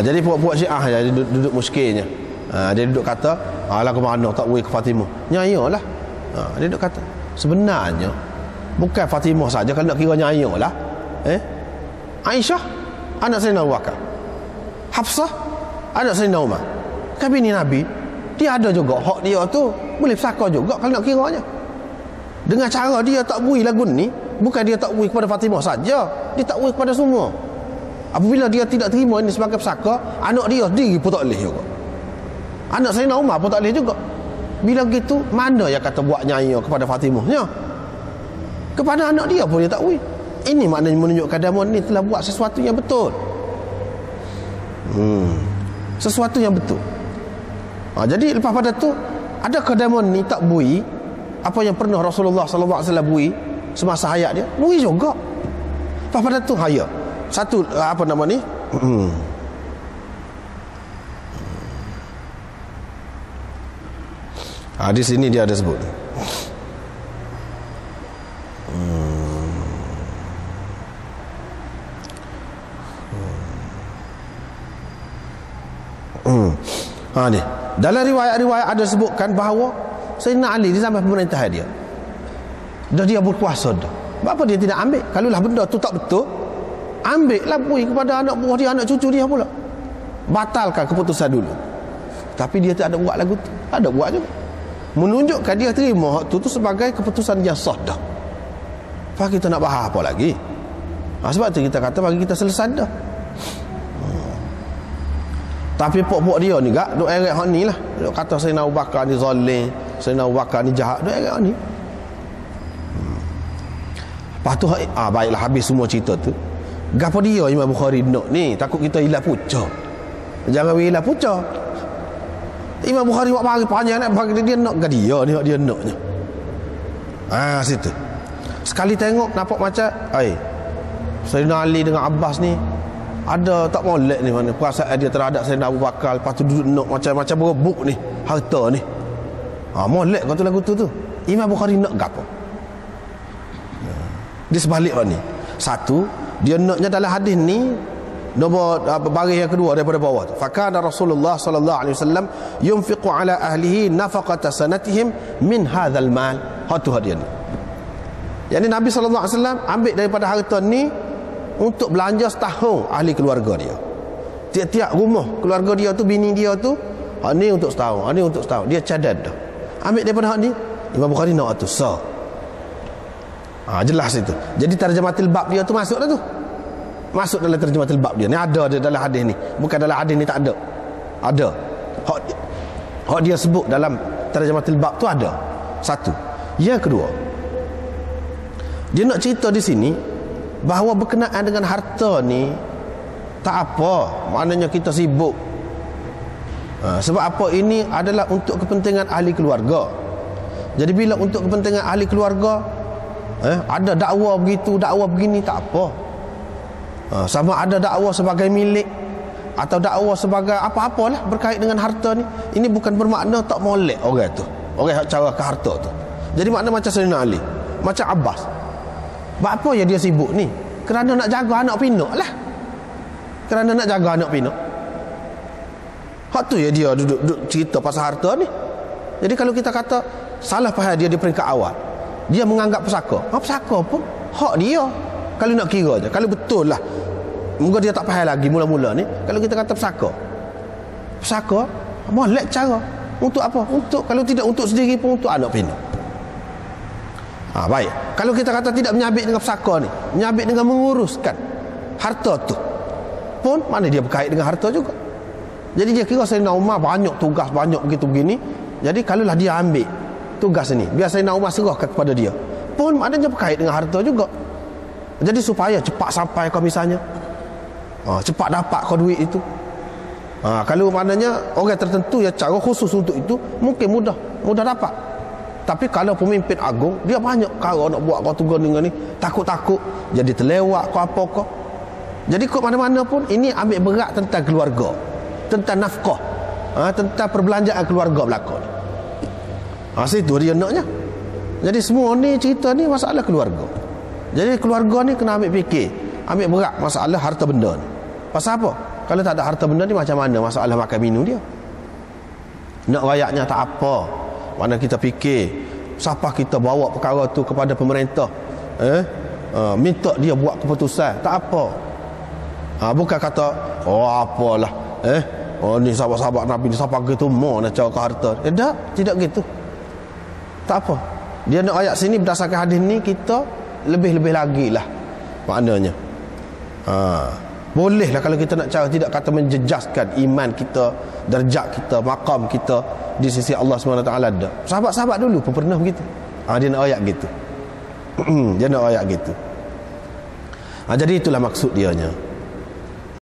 Jadi puak-puak Syiah jadi duduk muskilnya. Dia duduk kata, alah ke mana tak boleh ke Fatimah. Nyayalah. Dia duduk kata, sebenarnya bukan Fatimah saja kalau nak kira nyayalah. Aisyah anak Sayyidina Abu Bakar, Hafsah anak Sayyidina Umar, kan bini Nabi, dia ada juga hak dia tu, boleh pesaka juga kalau nak kiranya. Dengan cara dia tak bui lagu ni, bukan dia tak bui kepada Fatimah saja, dia tak bui kepada semua. Apabila dia tidak terima ini sebagai pesaka, anak dia sendiri pun tak boleh juga. Anak Sayyidina Umar pun tak boleh juga. Bila gitu, mana yang kata buat nyaya kepada Fatimahnya? Kepada anak dia pun dia tak bui. Ini maknanya menunjukkan Damon ni telah buat sesuatu yang betul. Sesuatu yang betul. Jadi lepas pada tu, adakah Damon ni tak bui apa yang pernah Rasulullah SAW bui semasa hayat dia? Bui juga. Lepas pada tu, satu apa nama ni? Di sini dia ada sebut. Ni dalam riwayat-riwayat ada sebutkan bahawa Sayyidina Ali di zaman pemerintahan dia dah dia berkuasa dah. Kenapa dia tidak ambil? Kalaulah benda tu tak betul, ambillah bui kepada anak buah dia, anak cucu dia pula. Batalkan keputusan dulu. Tapi dia tak ada buat lagu tu. Ada buat juga. Menunjukkan dia terima hak tu sebagai keputusan yang sah dah. Apa kita nak bahas apa lagi? Sebab tu kita kata bagi kita selesai dah. Tapi pok-pok dia ni gak duk eret hak ni lah. Duk kata Sayyidina Abu Bakar ni zalim, Sayyidina Abu Bakar ni jahat, duk eret hak ni. Lepas tu baiklah, habis semua cerita tu. Gapo dia Imam Bukhari nak ni? Takut kita hilang puca. Jangan hilang puca. Imam Bukhari buat bagi panjang nak bagi dia nak ke dia ni, dia naknya. Situ. Sekali tengok nampak macam Sayyidina Ali dengan Abbas ni ada tak molek ni, mana perasaan dia terhadap Sayyidina Abu Bakar. Lepas tu duduk nak macam berebut ni harta ni. Molek kau tu lagu tu. Imam Bukhari nak gapo? Di sebalik ni. Satu, dia naknya dalam hadis ni nombor baris yang kedua daripada bawah tu. Fakana Rasulullah sallallahu alaihi wasallam yunfiqu ala ahlihi nafaqata sanatihim min hadzal mal. Tu hadiah ni. Yani Nabi sallallahu alaihi wasallam ambil daripada harta ni untuk belanja setahun ahli keluarga dia. Tiap-tiap rumah keluarga dia tu, bini dia tu, ni untuk setahun, ni untuk setahun. Dia cadad dah. Ambil daripada hak ni, Imam Bukhari nak tu jelas itu. Jadi terjematil bab dia tu masuk dah tu. Masuk dalam terjematil bab dia. Ni ada dalam hadis ni. Bukan dalam hadis ni tak ada. Ada. Hak dia sebut dalam terjematil bab tu ada. Satu. Yang kedua, dia nak cerita di sini bahawa berkenaan dengan harta ni tak apa, maknanya kita sibuk. Sebab apa? Ini adalah untuk kepentingan ahli keluarga. Jadi bila untuk kepentingan ahli keluarga, ada dakwa begitu, dakwa begini, tak apa. Sama ada dakwa sebagai milik atau dakwa sebagai apa-apalah berkait dengan harta ni, ini bukan bermakna tak molek orang tu, orang cara ke harta tu. Jadi makna macam Sayyidina Ali, macam Abbas. Apa yang dia sibuk ni? Kerana nak jaga anak pinak lah. Kerana nak jaga anak pinak. Hak tu ya dia duduk cerita pasal harta ni. Jadi kalau kita kata salah faham dia di peringkat awal, dia menganggap pesaka. Pesaka pun hak dia. Kalau nak kira je, kalau betul lah, moga dia tak faham lagi mula-mula ni. Kalau kita kata pesaka molek cara. Untuk apa? Untuk, kalau tidak untuk sendiri pun untuk anak pinak. Baik. Kalau kita kata tidak menyabit dengan pesaka ni, menyabit dengan menguruskan harta tu, pun mana dia berkait dengan harta juga. Jadi dia kira Sayyidina Umar banyak tugas, banyak begitu begini. Jadi kalaulah dia ambil tugas ni, biar Sayyidina Umar serahkan kepada dia, pun maknanya berkait dengan harta juga. Jadi supaya cepat sampai kau misalnya, cepat dapat kau duit itu. Kalau maknanya orang tertentu yang cara khusus untuk itu, mungkin mudah dapat. Tapi kalau pemimpin agung, dia banyak cara nak buat kau tugas dengan ni, takut-takut jadi terlewat kau apa kau. Jadi kau mana-mana pun ini ambil berat tentang keluarga, tentang nafkah, tentang perbelanjaan keluarga belakang. Situ dia naknya. Jadi semua ni cerita ni masalah keluarga. Jadi keluarga ni kena ambil fikir, ambil berat masalah harta benda ni. Pasal apa? Kalau tak ada harta benda ni, macam mana masalah makan minum dia? Nak rayaknya tak apa. Mana kita fikir, siapa kita bawa perkara tu kepada pemerintah, minta dia buat keputusan, tak apa. Bukan kata apalah, ni sahabat-sahabat Nabi ni siapa gitu mau nak cara ke harta. Tidak gitu. Tak apa. Dia nak ayat sini berdasarkan hadis ni, kita lebih-lebih lagi lah maknanya. Bolehlah kalau kita nak cara tidak kata menjejaskan iman kita, darjat kita, maqam kita di sisi Allah SWT ada. Sahabat-sahabat dulu pun pernah begitu. Dia nak ayat gitu. Dia nak ayat gitu. Jadi itulah maksud dianya.